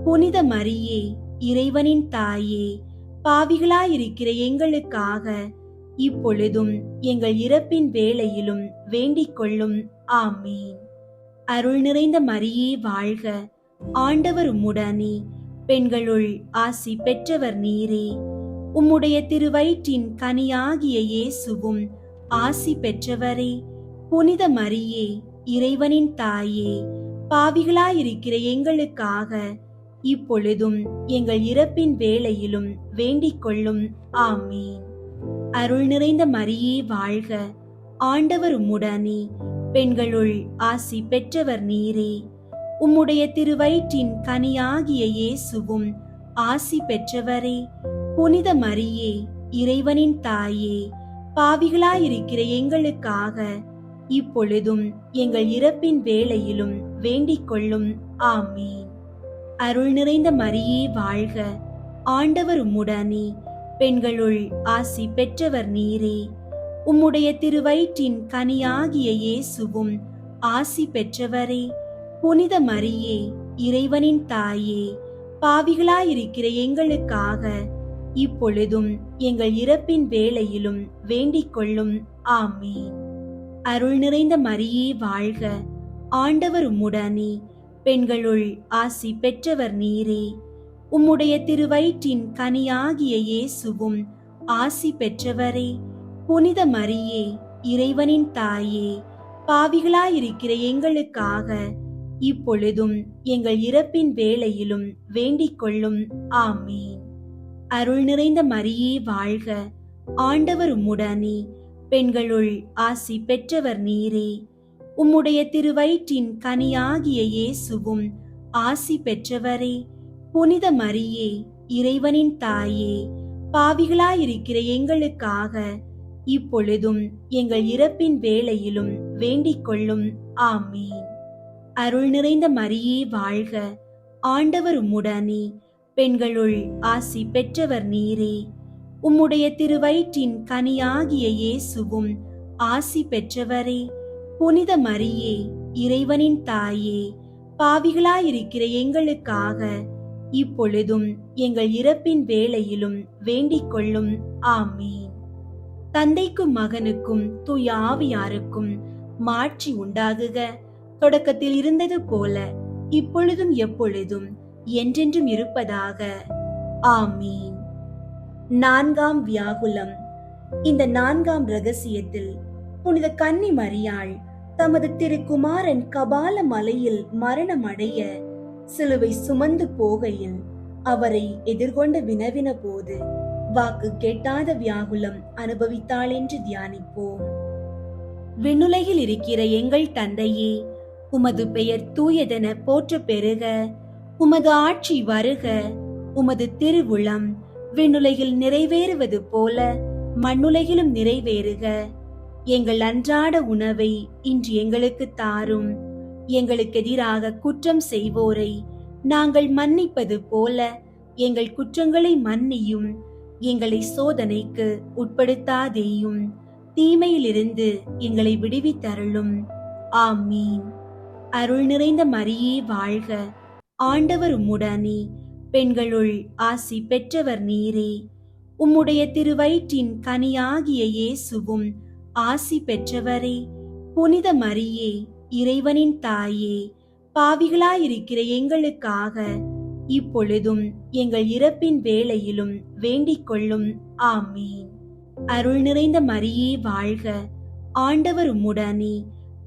புனித மரியே, இறைவனின் தாயே, பாவிகளாயிருக்கிற எங்களுக்காக இப்பொழுதும் எங்கள் இறப்பின் வேளையிலும் வேண்டிக் கொள்ளும். ஆமீன். அருள் நிறைந்த மரியே வாழ்க, ஆண்டவர் உம்முடனே, பெண்களுள் ஆசி பெற்றவர் நீரே. உம்முடைய திருவயிற்றின் கனியாகிய இயேசுவும் ஆசி பெற்றவரே. புனித மரியே, இறைவனின் தாயே, பாவிகளாயிருக்கிற எங்களுக்காக இப்பொழுதும் எங்கள் இறப்பின் வேளையிலும் வேண்டிக் கொள்ளும். ஆமீன். அருள் நிறைந்த மரியே வாழ்க, ஆண்டவர் உம்முடனே, பெண்களுள் ஆசி பெற்றவர் நீரே. உம்முடைய திருவயிற்றின் கனியாகிய இயேசுவும் ஆசி பெற்றவரே. புனித மரியே, இறைவனின் தாயே, பாவிகளாயிருக்கிற எங்களுக்காக இப்பொழுதும் எங்கள் இறப்பின் வேளையிலும் வேண்டிக் கொள்ளும். ஆமீன். அருள் நிறைந்த மரியே வாழ்க, ஆண்டவர் உம்முடனே, பெண்களுள் ஆசி பெற்றவர் நீரே. உம்முடைய திருவயிற்றின் கனியாகிய இயேசுவும் ஆசி பெற்றவரே. புனித மரியே, இறைவனின் தாயே, பாவிகளாயிருக்கிற எங்களுக்காக இப்பொழுதும் எங்கள் இறப்பின் வேளையிலும் வேண்டிக் கொள்ளும். ஆமீன். அருள் நிறைந்த மரியே வாழ்க, ஆண்டவர் உம்முடனே, பெண்களுள் ஆசி பெற்றவர் நீரே. உம்முடைய திருவயிற்றின் கனியாகிய இயேசுவும் ஆசி பெற்றவரே. புனித மரியே, இறைவனின் தாயே, பாவிகளாயிருக்கிற எங்களுக்காக இப்பொழுதும் எங்கள் இறப்பின் வேளையிலும் வேண்டிக் கொள்ளும். ஆமீன். அருள் நிறைந்த மரியே வாழ்க, ஆண்டவர் உம்முடனே, பெண்களுள் ஆசி பெற்றவர் நீரே. உம்முடைய திருவயிற்றின் கனியாகிய இயேசுவும் ஆசி பெற்றவரே, புனித மரியே, இறைவனின் தாயே, பாவிகளாயிருக்கிற எங்களுக்காக இப்பொழுதும் எங்கள் இறப்பின் வேளையிலும் வேண்டிக் கொள்ளும். ஆமீன். அருள் நிறைந்த மரியே வாழ்க, ஆண்டவர் உம்முடனே, பெண்களுள் ஆசி பெற்றவர் நீரே. உம்முடைய திருவயிற்றின் கனியாகிய இயேசுவும் ஆசி பெற்றவரே. புனித மரியே, இறைவனின் தாயே, பாவிகளாயிருக்கிற எங்களுக்காக இப்பொழுதும் எங்கள் இறப்பின் வேளையிலும் வேண்டிக் கொள்ளும். ஆமீன். தந்தைக்கும் மகனுக்கும் தூய ஆவியாருக்கும் மாட்சி உண்டாகுக. தொடக்கத்தில் இருந்தது போல இப்பொழுதும் எப்பொழுதும் என்றென்றும் இருப்பதாக. ஆமீன். நான்காம் வியாகுலம். இந்த நான்காம் இரகசியத்தில் புனித கன்னி மரியாள் தமது திருக்குமாரன் கபால மலையில் மரணமடைய சிலுவை சுமந்து போகையில் அவரை எதிர்கொண்ட வினவின போது வாக்கு கேட்டாத வியாகுலம் அனுபவித்தாள் என்று தியானிப்போம். விண்ணுலகில் இருக்கிற எங்கள் தந்தையே, உமது பெயர் தூயதென போற்ற பெறுக. உமது ஆட்சி வருக. உமது திருவுளம் விண்ணுலகில் நிறைவேறுவது போல மண்ணுலகிலும் நிறைவேறுக. எங்கள் அன்றாட உணவை இன்று எங்களுக்கு தாரும். எங்களுக்கு எதிராக குற்றம் செய்வோரை நாங்கள் மன்னிப்பது போல எங்கள் குற்றங்களை மன்னியும். எங்களை சோதனைக்கு உட்படுத்தாதேயும், தீமையிலிருந்து எங்களை விடுவித்தருளும். ஆமீன். அருள் நிறைந்த மரியே வாழ்க, ஆண்டவர் உம்முடனே, பெண்களுள் ஆசி பெற்றவர் நீரே. உம்முடைய திருவயிற்றின் கனியாகிய இயேசுவும் ஆசி பெற்றவரே. புனித மரியே, இறைவனின் தாயே, பாவிகளாயிருக்கிற எங்களுக்காக இப்பொழுதும் எங்கள் இறப்பின் வேளையிலும் வேண்டிக் கொள்ளும். ஆமீன். அருள் நிறைந்த மரியே வாழ்க, ஆண்டவர் உம்முடனே,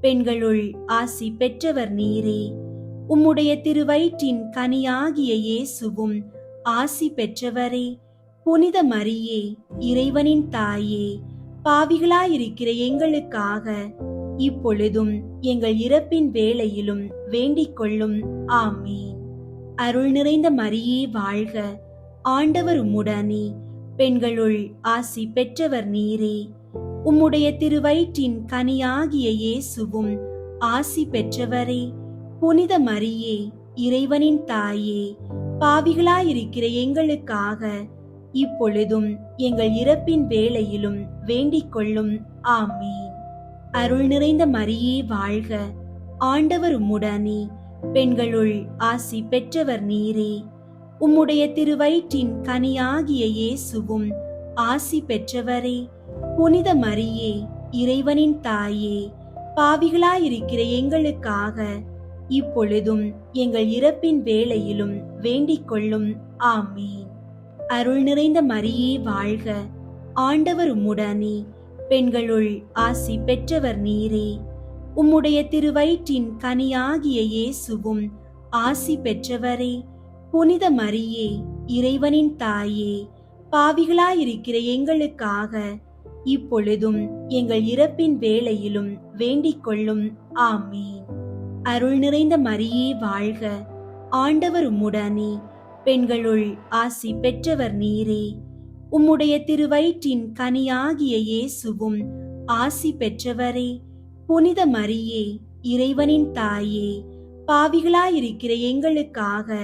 பெண்களுள் ஆசி பெற்றவர் நீரே. உம்முடைய திருவயிற்றின் கனியாகிய இயேசுவும் ஆசி பெற்றவரே. புனித மரியே, இறைவனின் தாயே, பாவிகளாயிருக்கிற எங்களுக்காக இப்பொழுதும் எங்கள் இறப்பின் வேளையிலும் வேண்டிக் கொள்ளும். ஆமீன். அருள் நிறைந்த மரியே வாழ்க, ஆண்டவர் உம்முடனே, பெண்களுள் ஆசி பெற்றவர் நீரே. உம்முடைய திருவயிற்றின் கனியாகிய இயேசுவும் ஆசி பெற்றவரே. புனித மரியே, இறைவனின் தாயே, பாவிகளாயிருக்கிற எங்களுக்காக இப்பொழுதும் எங்கள் இறப்பின் வேளையிலும் வேண்டிக் கொள்ளும். ஆமீன். அருள் நிறைந்த மரியே வாழ்க, ஆண்டவர் உம்முடனே, பெண்களுள் ஆசி பெற்றவர் நீரே. உம்முடைய திருவயிற்றின் கனியாகிய இயேசுவும் ஆசி பெற்றவரே. புனித மரியே, இறைவனின் தாயே, பாவிகளாயிருக்கிற எங்களுக்காக இப்பொழுதும் எங்கள் இறப்பின் வேளையிலும் வேண்டிக் கொள்ளும். ஆமீன். அருள் நிறைந்த மரியே வாழ்க, ஆண்டவர் உம்முடனே, பெண்களுள் ஆசி பெற்றவர் நீரே. உம்முடைய திருவயிற்றின் கனியாகிய இயேசுவும் ஆசி பெற்றவரே. புனித மரியே, இறைவனின் தாயே, பாவிகளாயிருக்கிற எங்களுக்காக இப்பொழுதும் எங்கள் இறப்பின் வேளையிலும் வேண்டிக் கொள்ளும். ஆமீன். அருள் நிறைந்த மரியே வாழ்க, ஆண்டவர் உம்முடனே, பெண்களுள் ஆசி பெற்றவர் நீரே. உம்முடைய திருவயிற்றின் கனியாகிய இயேசுவும் ஆசி பெற்றவரே. புனித மரியே, இறைவனின் தாயே, பாவிகளாயிருக்கிற எங்களுக்காக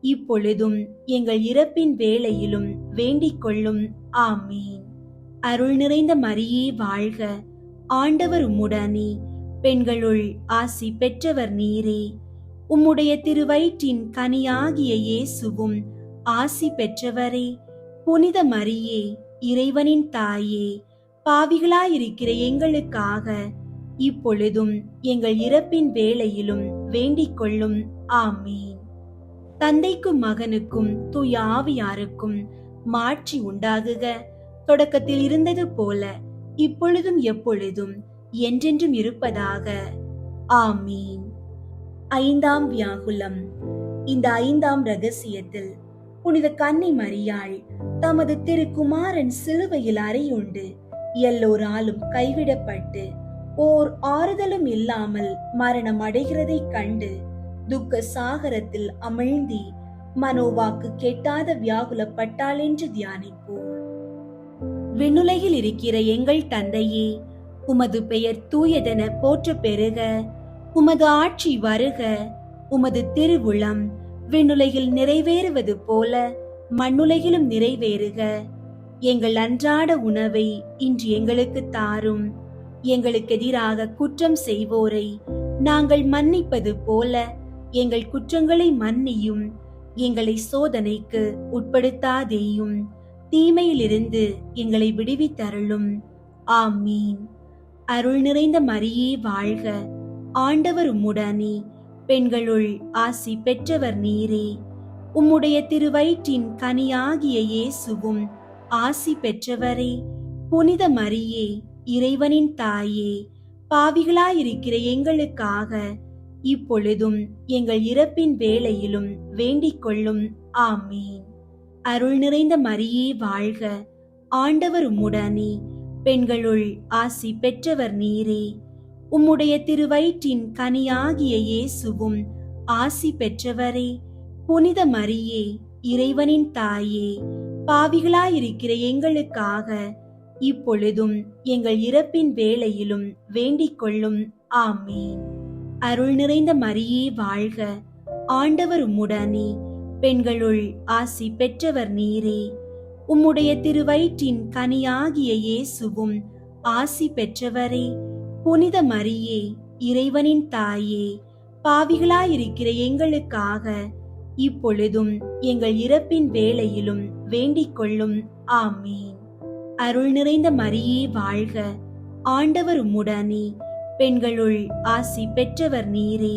இப்பொழுதும் எங்கள் இறப்பின் வேளையிலும் வேண்டிக் கொள்ளும். ஆமீன். அருள் நிறைந்த மரியே வாழ்க, ஆண்டவர் உம்முடனே, பெண்களுள் ஆசி பெற்றவர் நீரே. உம்முடைய திருவயிற்றின் கனியாகிய இயேசுவும் ஆசி பெற்றவரே. புனித மரியே, இறைவனின் தாயே, பாவிகளாயிருக்கிற எங்களுக்காக இப்பொழுதும் எங்கள் இறப்பின் வேளையிலும் வேண்டிக் கொள்ளும். ஆமீன். தந்தைக்கும் மகனுக்கும் தூய ஆவியாருக்கும் மாட்சி உண்டாகுக. தொடக்கத்தில் இருந்தது போல இப்பொழுதும் எப்பொழுதும் என்றென்றும் இருப்பதாக. ஆமீன். ஐந்தாம் வியாகுலம். இந்த ஐந்தாம் இரகசியத்தில் புனித கன்னி மரியாள் தமது திருக்குமாரன் சிலுவையில் அறையுண்டு எல்லோராலும் கைவிடப்பட்டு ஓர் ஆறுதலும் இல்லாமல் மரணம் அடைகிறதைக் கண்டு துக்க சாகரத்தில் அமிழ்ந்தி மனோவாக்கு கெட்டாத வியாகுலப்பட்டாள் என்று தியானிப்போம். விண்ணுலகில் இருக்கிற எங்கள் தந்தையே, உமது பெயர் தூயதென போற்ற பெருக. உமது ஆட்சி வருக. உமது திருவுளம் விண்ணுலகில் நிறைவேறுவது போல மண்ணுலகிலும் நிறைவேறுக. எங்கள் அன்றாட உணவை இன்று எங்களுக்கு தாரும். எங்களுக்கு எதிராக குற்றம் செய்வோரை நாங்கள் மன்னிப்பது போல எங்கள் குற்றங்களை மன்னியும். எங்களை சோதனைக்கு உட்படுத்தாதேயும், தீமையிலிருந்து எங்களை விடுவித்தருளும். ஆமீன். அருள் நிறைந்த மரியே வாழ்க. ஆண்டவர் உம்முடனே, பெண்களுள் ஆசி பெற்றவர் நீரே. உம்முடைய திருவயிற்றின் கனியாகிய இயேசுவும் ஆசி பெற்றவரே. புனித மரியே, இறைவனின் தாயே, பாவிகளாயிருக்கிற எங்களுக்காக இப்பொழுதும் எங்கள் இறப்பின் வேளையிலும் வேண்டிக் கொள்ளும். ஆமீன். அருள் நிறைந்த மரியே வாழ்க. ஆண்டவர் உம்முடனே, பெண்களுள் ஆசி பெற்றவர் நீரே. உம்முடைய திருவயிற்றின் கனியாகிய இயேசுவும் ஆசி பெற்றவரே. புனித மரியே, இறைவனின் தாயே, பாவிகளாயிருக்கிற எங்களுக்காக இப்பொழுதும் எங்கள் இறப்பின் வேளையிலும் வேண்டிக் கொள்ளும். ஆமீன். அருள் நிறைந்த மரியே வாழ்க. ஆண்டவர் உம்முடனே, பெண்களுள் ஆசி பெற்றவர் நீரே. உம்முடைய திருவயிற்றின் கனியாகிய இயேசுவும் ஆசி பெற்றவரே. புனித மரியே, இறைவனின் தாயே, பாவிகளாயிருக்கிற எங்களுக்காக இப்பொழுதும் எங்கள் இறப்பின் வேளையிலும் வேண்டிக் கொள்ளும். ஆமீன். அருள் நிறைந்த மரியே வாழ்க. ஆண்டவர் உம்முடனே, பெண்களுள் ஆசி பெற்றவர் நீரே.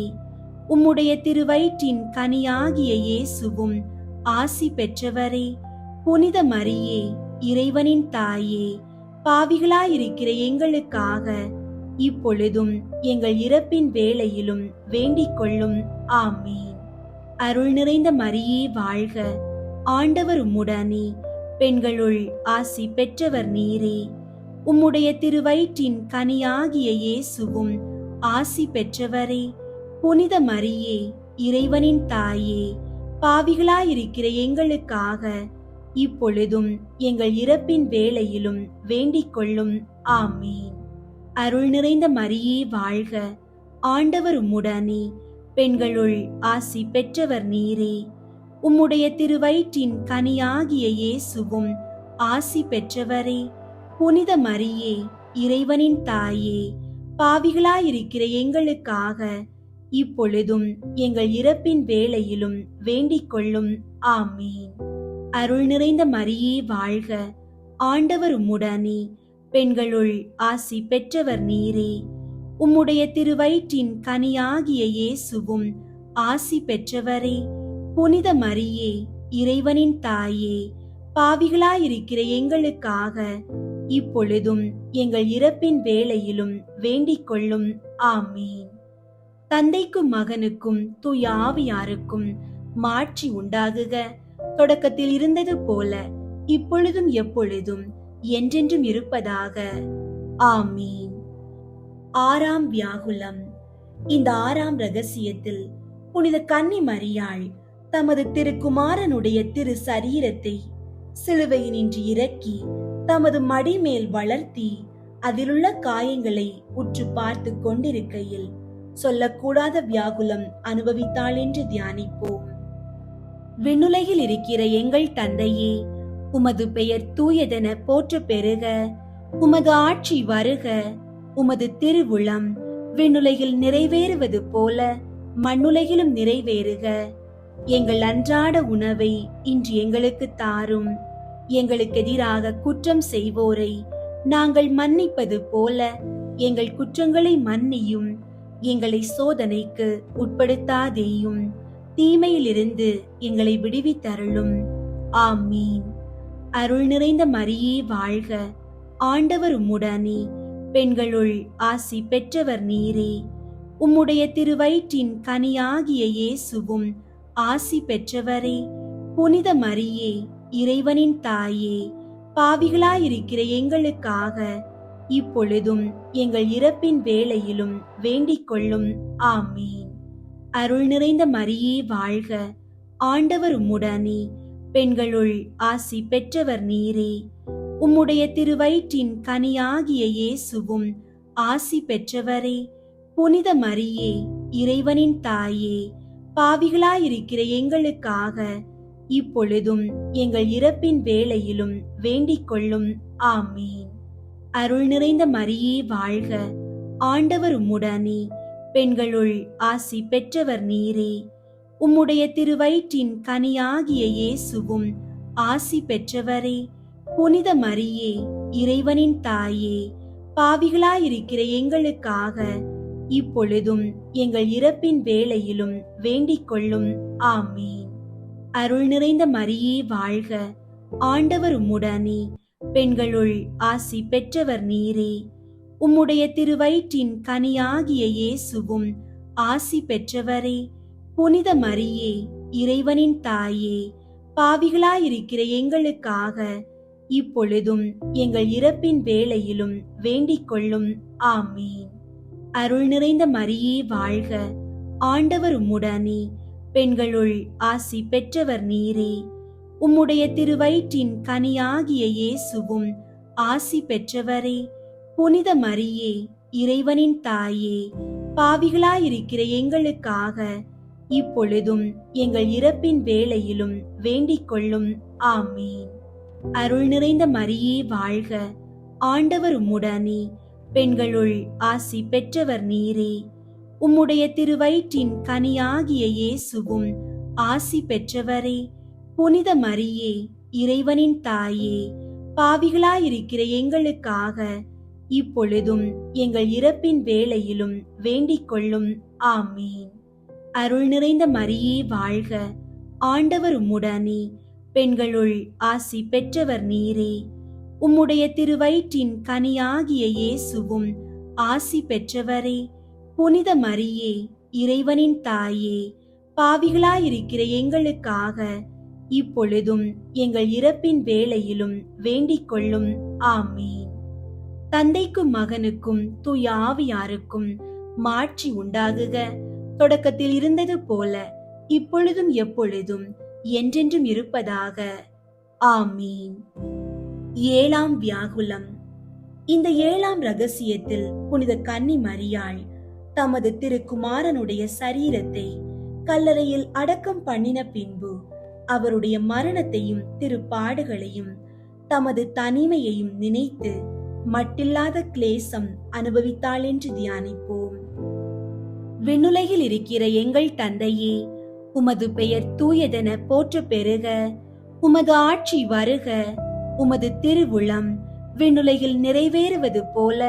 உம்முடைய திருவயிற்றின் கனியாகிய இயேசுவும் ஆசி பெற்றவரே. புனித மரியே, இறைவனின் தாயே, பாவிகளாயிருக்கிற எங்களுக்காக இப்பொழுதும் எங்கள் இறப்பின் வேளையிலும் வேண்டிக் கொள்ளும். ஆமீன். அருள் நிறைந்த மரியே வாழ்க. ஆண்டவர் உம்முடனே, பெண்களுள் ஆசி பெற்றவர் நீரே. உம்முடைய திருவயிற்றின் கனியாகிய இயேசுவும் ஆசி பெற்றவரே. புனித மரியே, இறைவனின் தாயே, பாவிகளாயிருக்கிற எங்களுக்காக இப்பொழுதும் எங்கள் இறப்பின் வேளையிலும் வேண்டிக் கொள்ளும். ஆமீன். அருள் நிறைந்த மரியே வாழ்க. ஆண்டவர் உம்முடனே, பெண்களுள் ஆசி பெற்றவர் நீரே. உம்முடைய திருவயிற்றின் கனியாகிய இயேசுவும் ஆசி பெற்றவரே. புனித மரியே, இறைவனின் தாயே, பாவிகளாயிருக்கிற எங்களுக்காக இப்பொழுதும் எங்கள் இறப்பின் வேளையிலும் வேண்டிக் கொள்ளும். ஆமீன். அருள் நிறைந்த மரியே வாழ்க. ஆண்டவர் உம்முடனே, பெண்களுள் ஆசி பெற்றவர் நீரே. உம்முடைய திருவயிற்றின் கனியாகிய இயேசுவும் ஆசி பெற்றவரே. புனித மரியே, இறைவனின் தாயே, பாவிகளாயிருக்கிற எங்களுக்காக இப்பொழுதும் எங்கள் இறப்பின் வேளையிலும் வேண்டிக் கொள்ளும். ஆமீன். தந்தைக்கும் மகனுக்கும் தூய ஆவியாருக்கும் மாட்சி உண்டாகுக. தொடக்கத்தில் இருந்தது போல இப்பொழுதும் எப்பொழுதும் என்றென்றும் இருப்பதாக. ஆமீன். ஆறாம் வியாகுலம். இந்த ஆறாம் ரகசியத்தில் புனித கன்னி மரியாள் தமது திருக்குமாரனுடைய திரு சரீரத்தை சிலுவையினின்று இறக்கி தமது மடி மேல் வளர்த்தி அதிலுள்ள காயங்களை உற்று பார்த்து கொண்டிருக்கையில் சொல்லக்கூடாத வியாகுலம் அனுபவித்தாள் என்று தியானிப்போம். விண்ணுலகில் இருக்கிற எங்கள் தந்தையே, உமது பெயர் தூயதென போற்ற பெருக. உமது ஆட்சி வருக. உமது திருவுளம் விண்ணுலகில் நிறைவேறுவது போல மண்ணுலகிலும் நிறைவேறுக. எங்கள் அன்றாட உணவை இன்று எங்களுக்கு தாரும். எங்களுக்கு எதிராக குற்றம் செய்வோரை நாங்கள் மன்னிப்பது போல எங்கள் குற்றங்களை மன்னியும். எங்களை சோதனைக்கு உட்படுத்தாதேயும், தீமையிலிருந்து எங்களை விடுவித்தருளும். ஆமீன். அருள் நிறைந்த மரியே வாழ்க. ஆண்டவர் உம்முடனே, பெண்களுள் ஆசி பெற்றவர் நீரே. உம்முடைய திருவயிற்றின் கனியாகிய இயேசுவும் ஆசி பெற்றவரே. புனித மரியே, இறைவனின் தாயே, பாவிகளாயிருக்கிற எங்களுக்காக இப்பொழுதும் எங்கள் இறப்பின் வேளையிலும் வேண்டிக் கொள்ளும். ஆமீன். அருள் நிறைந்த மரியே வாழ்க, ஆண்டவர் உம்முடனே, பெண்களுள் ஆசி பெற்றவர் நீரே. உம்முடைய திருவயிற்றின் கனியாகிய இயேசுவும் ஆசி பெற்றவரே. புனித மரியே, இறைவனின் தாயே, பாவிகளாயிருக்கிற எங்களுக்காக இப்பொழுதும் எங்கள் இறப்பின் வேளையிலும் வேண்டிக் கொள்ளும். ஆமீன். அருள் நிறைந்த மரியே வாழ்க, ஆண்டவர் உம்முடனே, பெண்களுள் ஆசி பெற்றவர் நீரே. உம்முடைய திருவயிற்றின் கனியாகிய இயேசுவும் ஆசி பெற்றவரே. புனித மரியே, இறைவனின் தாயே, பாவிகளாயிருக்கிற எங்களுக்காக இப்பொழுதும் எங்கள் இறப்பின் வேளையிலும் வேண்டிக் கொள்ளும். ஆமீன். அருள் நிறைந்த மரியே வாழ்க, ஆண்டவர் உம்முடனே, பெண்களுள் ஆசி பெற்றவர் நீரே. உம்முடைய திருவயிற்றின் கனியாகிய இயேசுவும் ஆசி பெற்றவரே. புனித மரியே, இறைவனின் தாயே, பாவிகளாயிருக்கிற எங்களுக்காக இப்பொழுதும் எங்கள் இறப்பின் வேளையிலும் வேண்டிக் கொள்ளும். ஆமீன். அருள் நிறைந்த மரியே வாழ்க, ஆண்டவர் உம்முடனே, பெண்களுள் ஆசி பெற்றவர் நீரே. உம்முடைய திருவயிற்றின் கனியாகிய இயேசுவும் ஆசி பெற்றவரே. புனித மரியே, இறைவனின் தாயே, பாவிகளாயிருக்கிற எங்களுக்காக இப்பொழுதும் எங்கள் இறப்பின் வேளையிலும் வேண்டிக் கொள்ளும். ஆமீன். அருள் நிறைந்த மரியே வாழ்க, ஆண்டவர் உம்முடனே, பெண்களுள் ஆசி பெற்றவர் நீரே. உம்முடைய திருவயிற்றின் கனியாகிய இயேசுவும் ஆசி பெற்றவரே. புனித மரியே, இறைவனின் தாயே, பாவிகளாயிருக்கிற எங்களுக்காக இப்பொழுதும் எங்கள் இறப்பின் வேளையிலும் வேண்டிக் கொள்ளும். ஆமீன். அருள் நிறைந்த மரியே வாழ்க, ஆண்டவர் உம்முடனே, பெண்களுள் ஆசி பெற்றவர் நீரே. உம்முடைய திருவயிற்றின் கனியாகிய இயேசுவும் ஆசி பெற்றவரே. புனித மரியே, இறைவனின் தாயே, பாவிகளாயிருக்கிற எங்களுக்காக இப்பொழுதும் எங்கள் இறப்பின் வேளையிலும் வேண்டிக் கொள்ளும். ஆமீன். தந்தைக்கும் மகனுக்கும் தூய ஆவியாருக்கும் மாட்சி உண்டாகுக. தொடக்கத்தில் இருந்தது போல இப்பொழுதும் எப்பொழுதும் என்றென்றும் இருப்பதாக. ஆமீன். 7ஆம் வியாகுலம். இந்த 7ஆம் ரகசியத்தில் புனித கன்னி மரியாள் தமது திருக்குமாரனுடைய சரீரத்தை கல்லறையில் அடக்கம் பண்ணின பின்பு அவருடைய மரணத்தையும் திருப்பாடுகளையும் தமது தனிமையையும் நினைத்து மட்டில்லாத கிளேசம் அனுபவித்தாள் என்று தியானிப்போம். விண்ணுலகில் இருக்கிற எங்கள் தந்தையே, உமது பெயர் தூயதென போற்ற பெறுக. உமது ஆட்சி வருக. உமது திருவுளம் விண்ணுலகில் நிறைவேறுவது போல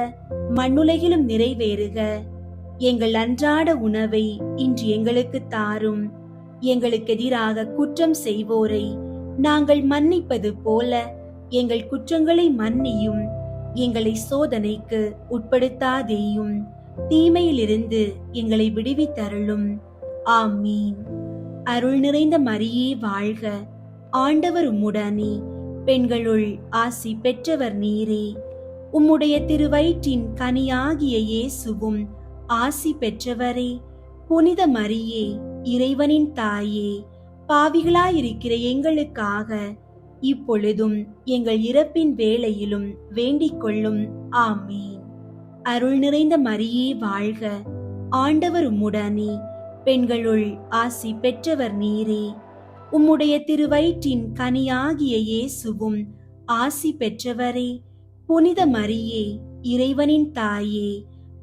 மண்ணுலகிலும் நிறைவேறுக. எங்கள் அன்றாட உணவை இன்று எங்களுக்கு தாரும். எங்களுக்கு எதிராக குற்றம் செய்வோரை நாங்கள் மன்னிப்பது போல எங்கள் குற்றங்களை மன்னியும். எங்களை சோதனைக்கு உட்படுத்தாதேயும், தீமையிலிருந்து எங்களை விடுவித்தருளும். ஆமீன். அருள் நிறைந்த மரியே வாழ்க, ஆண்டவர் உம்முடனே, பெண்களுள் ஆசி பெற்றவர் நீரே. உம்முடைய திருவயிற்றின் கனியாகிய இயேசுவும் ஆசி பெற்றவரே. புனித மரியே, இறைவனின் தாயே, பாவிகளாயிருக்கிற எங்களுக்காக இப்பொழுதும் எங்கள் இறப்பின் வேளையிலும் வேண்டிக் கொள்ளும். ஆமீன். அருள் நிறைந்த மரியே வாழ்க, ஆண்டவர் உம்முடனே, பெண்களுள் ஆசி பெற்றவர் நீரே. உம்முடைய திருவயிற்றின் கனியாகிய இயேசுவும் ஆசி பெற்றவரே. புனித மரியே, இறைவனின் தாயே,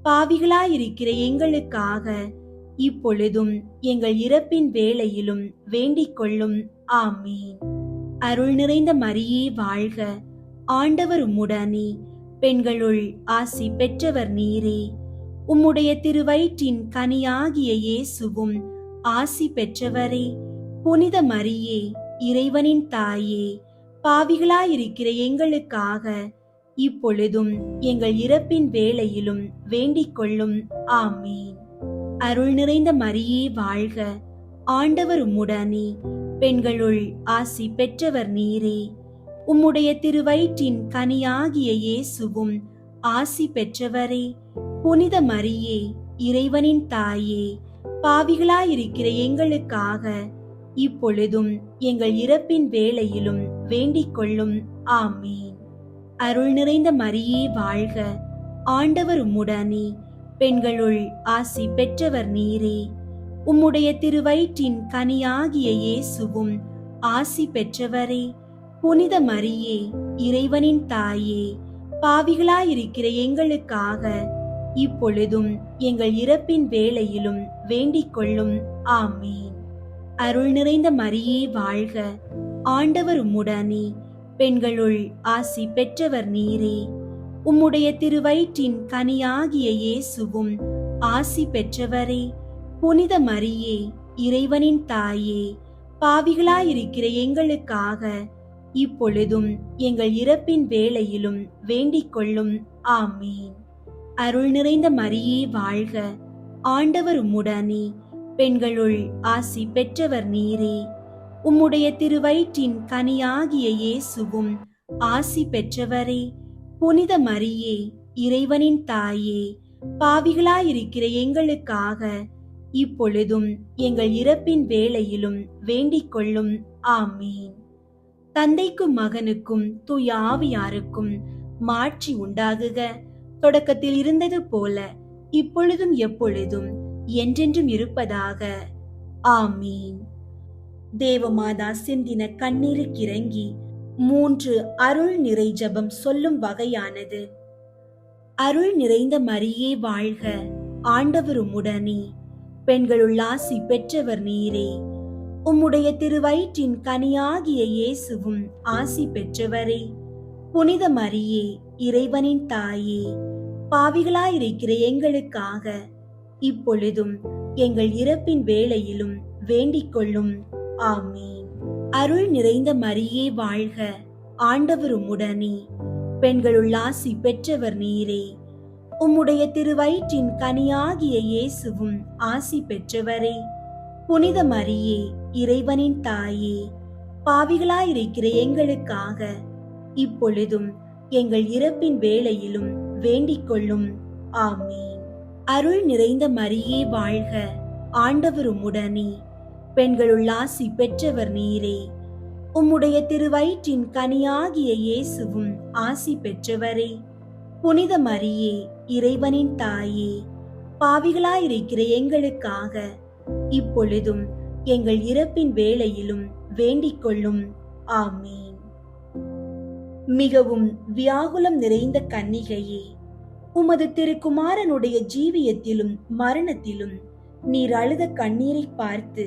பாவிகளாயிருக்கிற எங்களுக்காக இப்பொழுதும் எங்கள் இறப்பின் வேளையிலும் வேண்டிக் கொள்ளும். ஆமீன். அருள் நிறைந்த மரியே வாழ்க, ஆண்டவர் உம்முடனே, பெண்களுள் ஆசி பெற்றவர் நீரே. உம்முடைய திருவயிற்றின் கனியாகிய இயேசுவும் ஆசி பெற்றவரே. புனித மரியே, இறைவனின் தாயே, பாவிகளாயிருக்கிற எங்களுக்காக இப்பொழுதும் எங்கள் இறப்பின் வேளையிலும் வேண்டிக் கொள்ளும். ஆமீன். அருள் நிறைந்த மரியே வாழ்க, ஆண்டவர் உம்முடனே, பெண்களுள் ஆசி பெற்றவர் நீரே. உம்முடைய திருவயிற்றின் கனியாகிய இயேசுவும் ஆசி பெற்றவரே. புனித மரியே, இறைவனின் தாயே, பாவிகளாயிருக்கிற எங்களுக்காக இப்பொழுதும் எங்கள் இறப்பின் வேளையிலும் வேண்டிக் கொள்ளும். ஆமீன். அருள் நிறைந்த மரியே வாழ்க, ஆண்டவர் உம்முடனே, பெண்களுள் ஆசி பெற்றவர் நீரே. உம்முடைய திருவயிற்றின் கனியாகிய இயேசுவும் ஆசி பெற்றவரே. புனித மரியே, இறைவனின் தாயே, பாவிகளாயிருக்கிற எங்களுக்காக இப்பொழுதும் எங்கள் இறப்பின் வேளையிலும் வேண்டிக் கொள்ளும். ஆமீன். அருள் நிறைந்த மரியே வாழ்க, ஆண்டவர் உம்முடனே, பெண்களுள் ஆசி பெற்றவர் நீரே. உம்முடைய திருவயிற்றின் கனியாகிய இயேசுவும் ஆசி பெற்றவரே. புனித மரியே, இறைவனின் தாயே, பாவிகளாயிருக்கிற எங்களுக்காக இப்பொழுதும் எங்கள் இறப்பின் வேளையிலும் வேண்டிக் கொள்ளும். ஆமீன். அருள் நிறைந்த மரியே வாழ்க, ஆண்டவர் உம்முடனே, பெண்களுள் ஆசி பெற்றவர் நீரே. உம்முடைய திருவயிற்றின் கனியாகிய இயேசுவும் ஆசி பெற்றவரே. புனித மரியே, இறைவனின் தாயே, பாவிகளாயிருக்கிற எங்களுக்காக இப்பொழுதும் எங்கள் இறப்பின் வேளையிலும் வேண்டிக் கொள்ளும். ஆமீன். தந்தைக்கும் மகனுக்கும் தூய ஆவியாருக்கும் மாட்சி உண்டாகுக. தொடக்கத்தில் இருந்தது போல இப்பொழுதும் எப்பொழுதும் என்றென்றும் இருப்பதாக. ஆமீன். தேவமாதா சிந்தின கண்ணீருக்கிறங்கி 3 அருள் நிறை ஜெபம் சொல்லும் வகையானது. அருள் நிறைந்த மரியே வாழ்க, ஆண்டவர் உம்முடனே, பெண்களுள் ஆசி பெற்றவர் நீரே. உம்முடைய திருவயிற்றின் கனியாகிய இயேசுவும் ஆசி பெற்றவரே. புனித மரியே, இறைவனின் தாயே, பாவிகளாயிருக்கிற எங்களுக்காக இப்பொழுதும் எங்கள் இறப்பின் வேளையிலும் வேண்டிக் கொள்ளும். ஆமீன். அருள் நிறைந்த மரியே வாழ்க, ஆண்டவர் உம்முடனே, பெண்களுள் ஆசி பெற்றவர் நீரே. உம்முடைய திருவயிற்றின் கனியாகிய இயேசுவும் ஆசி பெற்றவரே. புனித மரியே, இறைவனின் தாயே, பாவிகளாயிருக்கிற எங்களுக்காக இப்பொழுதும் எங்கள் இறப்பின் வேளையிலும் வேண்டிக் கொள்ளும். ஆமீன். அருள் நிறைந்த மரியே வாழ்க, ஆண்டவர் உம்முடனே, பெண்களுள் ஆசி பெற்றவர் நீரே. உம்முடைய திருவயிற்றின் கனியாகிய இயேசுவும் ஆசி பெற்றவரே. புனித மரியே, இறைவனின் தாயே, பாவிகளாயிருக்கிற எங்களுக்காக இப்பொழுதும் எங்கள் இறப்பின் வேளையிலும் வேண்டிக் கொள்ளும். ஆமீன். மிகவும் வியாகுலம் நிறைந்த கன்னிகையே, உமது திருக்குமாரனுடைய ஜீவியத்திலும் மரணத்திலும் நீர் அழுத கண்ணீரை பார்த்து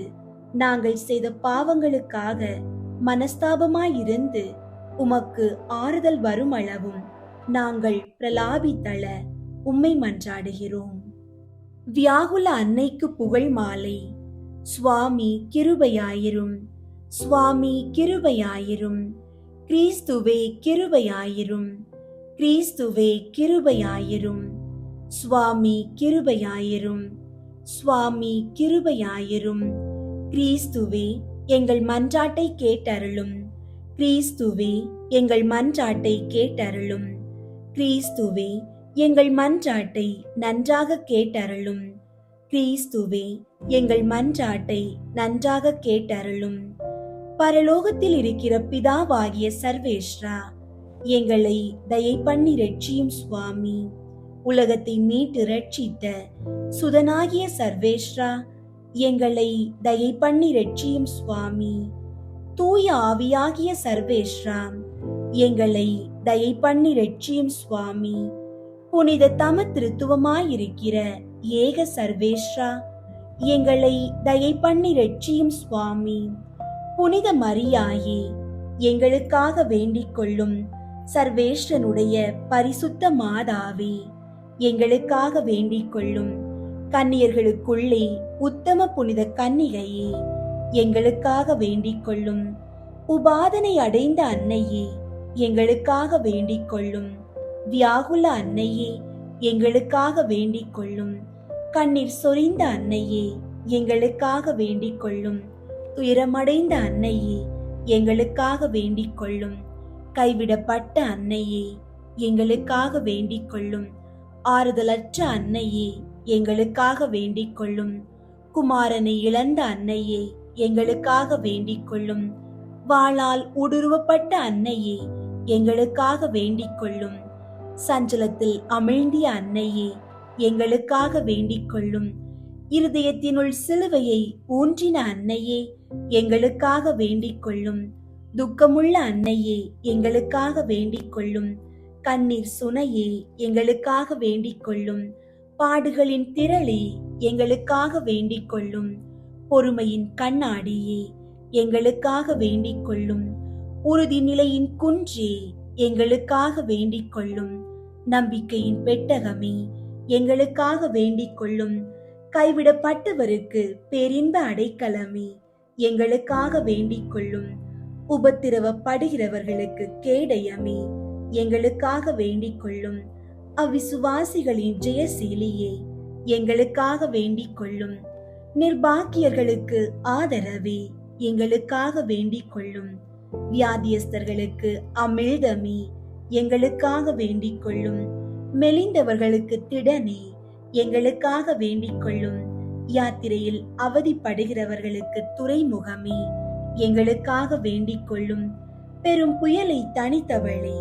நாங்கள் செய்த பாவங்களுக்காக மனஸ்தாபமாயிருந்து உமக்கு ஆறுதல் வருமளவும் நாங்கள் பிரலாபித்தள உம்மை மன்றாடுகிறோம். வியாகுல அன்னைக்கு புகழ் மாலை. சுவாமி கிருபையாயிரும், சுவாமி கிருபையாயிரும், கிறிஸ்துவே கிருபையாயிரும், கிறிஸ்துவே கிருபையாயிரும், சுவாமி கிருபையாயிரும், சுவாமி கிருபையாயிரும். கிறிஸ்துவே எங்கள் மன்றாட்டை கேட்டருளும், கிறிஸ்துவே எங்கள் மன்றாட்டை கேட்டருளும், கிறிஸ்துவே எங்கள் மன்றாட்டை நன்றாக கேட்டருளும், கிறிஸ்துவே எங்கள் மன்றாட்டை நன்றாக கேட்டருளும். பரலோகத்தில் இருக்கிற பிதாவாகிய சர்வேஸ்வரா, எங்களை தயை பண்ணி ரட்சியும் சுவாமி. உலகத்தை மீட்டு ரட்சித்த சுதனாகிய சர்வேஸ்வரா, எங்களை தயை பண்ணி ரட்சியும் சுவாமி. தூய ஆவியாகிய சர்வேஸ்வரா, எங்களை தயை பண்ணி ரட்சியும் சுவாமி. புனித தம திருத்துவமாயிருக்கிற ஏக சர்வேஸ்வரா, எங்களை தயை பண்ணி ரட்சியும் சுவாமி. புனித மரியாயே, எங்களுக்காக வேண்டிக் கொள்ளும். சர்வேஸ்வரனுடைய பரிசுத்த மாதாவே, எங்களுக்காக வேண்டிக் கொள்ளும். கன்னியர்களுக்குள்ளே உத்தம புனித கன்னிகையே, எங்களுக்காக வேண்டிக் கொள்ளும். உபாதனை அடைந்த அன்னையே, எங்களுக்காக வேண்டிக் கொள்ளும். வியாகுல அன்னையே, எங்களுக்காக வேண்டிக் கொள்ளும். கண்ணீர் சொரிந்த அன்னையே, எங்களுக்காக வேண்டிக் கொள்ளும். துயரமடைந்த அன்னையே, எங்களுக்காக வேண்டிக் கொள்ளும். கைவிடப்பட்ட அன்னையே, எங்களுக்காக வேண்டிக் கொள்ளும். ஆறுதலற்ற அன்னையே, எங்களுக்காக வேண்டிக் கொள்ளும். குமாரனை இழந்த அன்னையே, எங்களுக்காக வேண்டிக் கொள்ளும். வாளால் ஊடுருவப்பட்ட அன்னையே, எங்களுக்காக வேண்டிக் கொள்ளும். சஞ்சலத்தில் அமிழ்ந்திய அன்னையே, எங்களுக்காக வேண்டிக் கொள்ளும். இருதயத்தினுள் சிலுவையை ஊன்றின அன்னையே, எங்களுக்காக வேண்டிக் கொள்ளும். துக்கமுள்ள அன்னையே, எங்களுக்காக வேண்டிக் கொள்ளும். கண்ணீர் சுனையே, எங்களுக்காக வேண்டிக் கொள்ளும். பாடுகளின் திரளே, எங்களுக்காக வேண்டிக் கொள்ளும். பொறுமையின் கண்ணாடியே, எங்களுக்காக வேண்டிக் கொள்ளும். உறுதி நிலையின் குன்றே, எங்களுக்காக வேண்டிக் கொள்ளும். நம்பிக்கையின் பெட்டகமே, எங்களுக்காக வேண்டிக் கொள்ளும். கைவிடப்பட்டவருக்கு பேரின்ப அடைக்கலமே, எங்களுக்காக வேண்டிக் கொள்ளும். உபத்திரவப்படுகிறவர்களுக்கு கேடயமே, எங்களுக்காக வேண்டிக் கொள்ளும். அவ்விசுவாசிகளின் ஜெயசீலியே, எங்களுக்காக வேண்டிக் கொள்ளும். நிர்பாக்கியர்களுக்கு ஆதரவே, எங்களுக்காக வேண்டிக் கொள்ளும். வியாதியஸ்தர்களுக்கு அமிழ்தமே, எங்களுக்காக வேண்டிக் கொள்ளும். மெலிந்தவர்களுக்கு திடனே, எங்களுக்காக வேண்டிக் கொள்ளும். யாத்திரையில் அவதிப்படுகிறவர்களுக்கு துறைமுகமே, எங்களுக்காக வேண்டிக் கொள்ளும். பெரும் புயலை தணித்தவளே,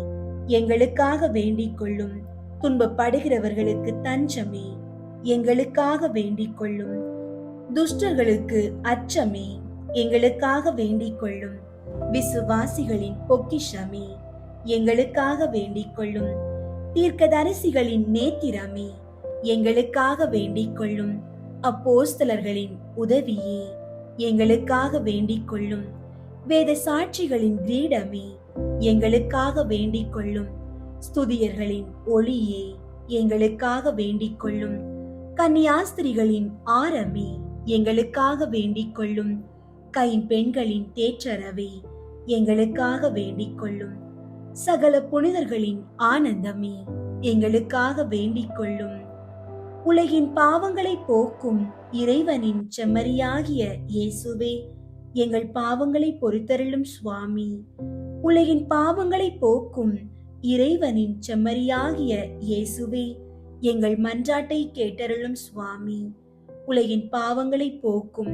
எங்களுக்காக வேண்டிக் கொள்ளும். துன்பப்படுகிறவர்களுக்கு தஞ்சமே, எங்களுக்காக வேண்டிக் கொள்ளும். துஷ்டர்களுக்கு அச்சமே, எங்களுக்காக வேண்டிக் கொள்ளும். விசுவாசிகளின் பொக்கிஷமே, எங்களுக்காக வேண்டிக் கொள்ளும். தீர்க்கதரிசிகளின் நேத்திரமே, எங்களுக்காக வேண்டிக் கொள்ளும். அப்போஸ்தலர்களின் உதவியே, எங்களுக்காக வேண்டிக் கொள்ளும். வேத சாட்சிகளின் கிரீடமே, எங்களுக்காக வேண்டிக் கொள்ளும். ஸ்துதியர்களின் ஒளியே, எங்களுக்காக வேண்டிக் கொள்ளும். கன்னியாஸ்திரிகளின் ஆரமே, எங்களுக்காக வேண்டிக் கொள்ளும். கைம்பெண்களின் தேற்றரவே, எங்களுக்காக வேண்டிக் கொள்ளும். சகல புனிதர்களின் ஆனந்தமே, எங்களுக்காக வேண்டிக் கொள்ளும். உலகின் பாவங்களை போக்கும் இறைவனின் செம்மறியாகிய இயேசுவே, எங்கள் பாவங்களை பொறுத்தருளும் சுவாமி. உலகின் பாவங்களை போக்கும் இறைவனின் செம்மறியாகிய இயேசுவே, எங்கள் மன்றாட்டை கேட்டருளும் சுவாமி. உலகின் பாவங்களை போக்கும்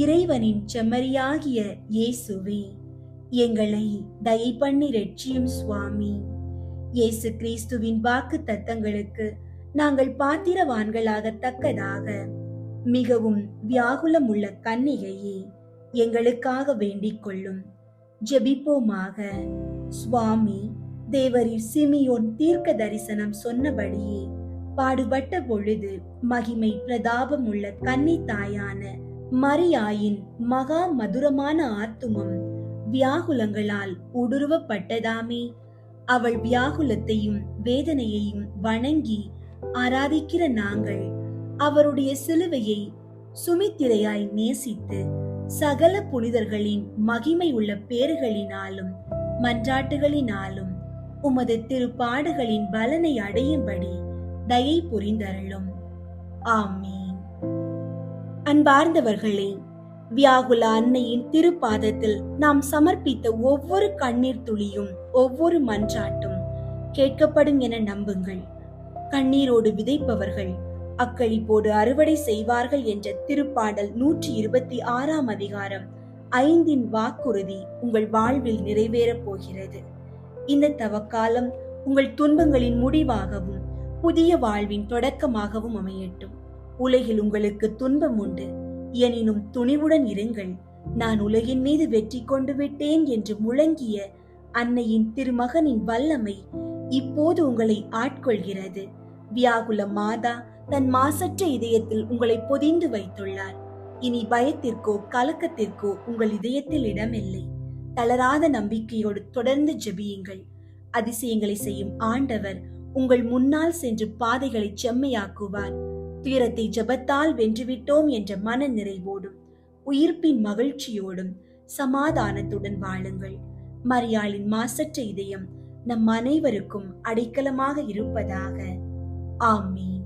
இறைவனின் செம்மறியாகிய இயேசுவே, எங்களை தயை பண்ணி ரட்சியும் சுவாமி. இயேசு கிறிஸ்துவின் வாக்கு தத்தங்களுக்கு நாங்கள் பாத்திரவான்களாகத்தக்கதாக மிகவும் வியாகுலமுள்ள கன்னிகையே, எங்களுக்காக வேண்டிக் கொள்ளும். ஜெபிப்போமாக. சுவாமி, தேவரீர் சிமியோன் தீர்க்க தரிசனம் சொன்னபடியே பாடுபட்ட பொழுது மகிமை பிரதாபம் உள்ள கன்னி தாயான மரியாயின் மகா மதுரமான ஆத்துமம் வியாகுலங்களால் ஊடுருவப்பட்டதாமே. அவள் வியாகுலத்தையும் வேதனையையும் வணங்கி ஆராதிக்கிற நாங்கள் அவருடைய சிலுவையை சுமித்திரையாய் நேசித்து சகல புனிதர்களின் மகிமை உள்ள பேறுகளினாலும் மன்றாட்டுகளினாலும் உமது திருப்பாடுகளின் பலனை அடையும்படி தயை புரிந்தருளும். ஆமீன். அன்பார்ந்தவர்களே, வியாகுல அன்னையின் திருப்பாதத்தில் நாம் சமர்ப்பித்த ஒவ்வொரு கண்ணீர் துளியும் ஒவ்வொரு மன்றாட்டும் கேட்கப்படும் என நம்புங்கள். கண்ணீரோடு விதைப்பவர்கள் அக்களிப்போடு அறுவடை செய்வார்கள் என்ற திருப்பாடல் 126 அதிகாரம் 5 வாக்குறுதி உங்கள் வாழ்வில் நிறைவேறப் போகிறது. இந்த தவக்காலம் உங்கள் துன்பங்களின் முடிவாகவும் புதிய வாழ்வின் தொடக்கமாகவும் அமையட்டும். உலகில் உங்களுக்கு துன்பம் உண்டு, எனினும் துணிவுடன் இருங்கள், நான் உலகின் மீது வெற்றி கொண்டு விட்டேன் என்று முழங்கிய அன்னையின் திருமகனின் வல்லமை இப்போது உங்களை ஆட்கொள்கிறது. வியாகுல மாதா தன் மாசற்ற இதயத்தில் உங்களை பொதிந்து வைத்துள்ளார். இனி பயத்திற்கோ கலக்கத்திற்கோ உங்கள் இதயத்தில் இடமில்லை. தளராத நம்பிக்கையோடு தொடர்ந்து ஜெபியுங்கள். அதிசயங்களை செய்யும் ஆண்டவர் உங்கள் முன்னால் சென்று பாதைகளை செம்மையாக்குவார். துயரத்தை ஜெபத்தால் வென்றுவிட்டோம் என்ற மன நிறைவோடும் உயிர்ப்பின் மகிழ்ச்சியோடும் சமாதானத்துடன் வாழுங்கள். மரியாளின் மாசற்ற இதயம் நம் அனைவருக்கும் அடைக்கலமாக இருப்பதாக. ஆமீன்.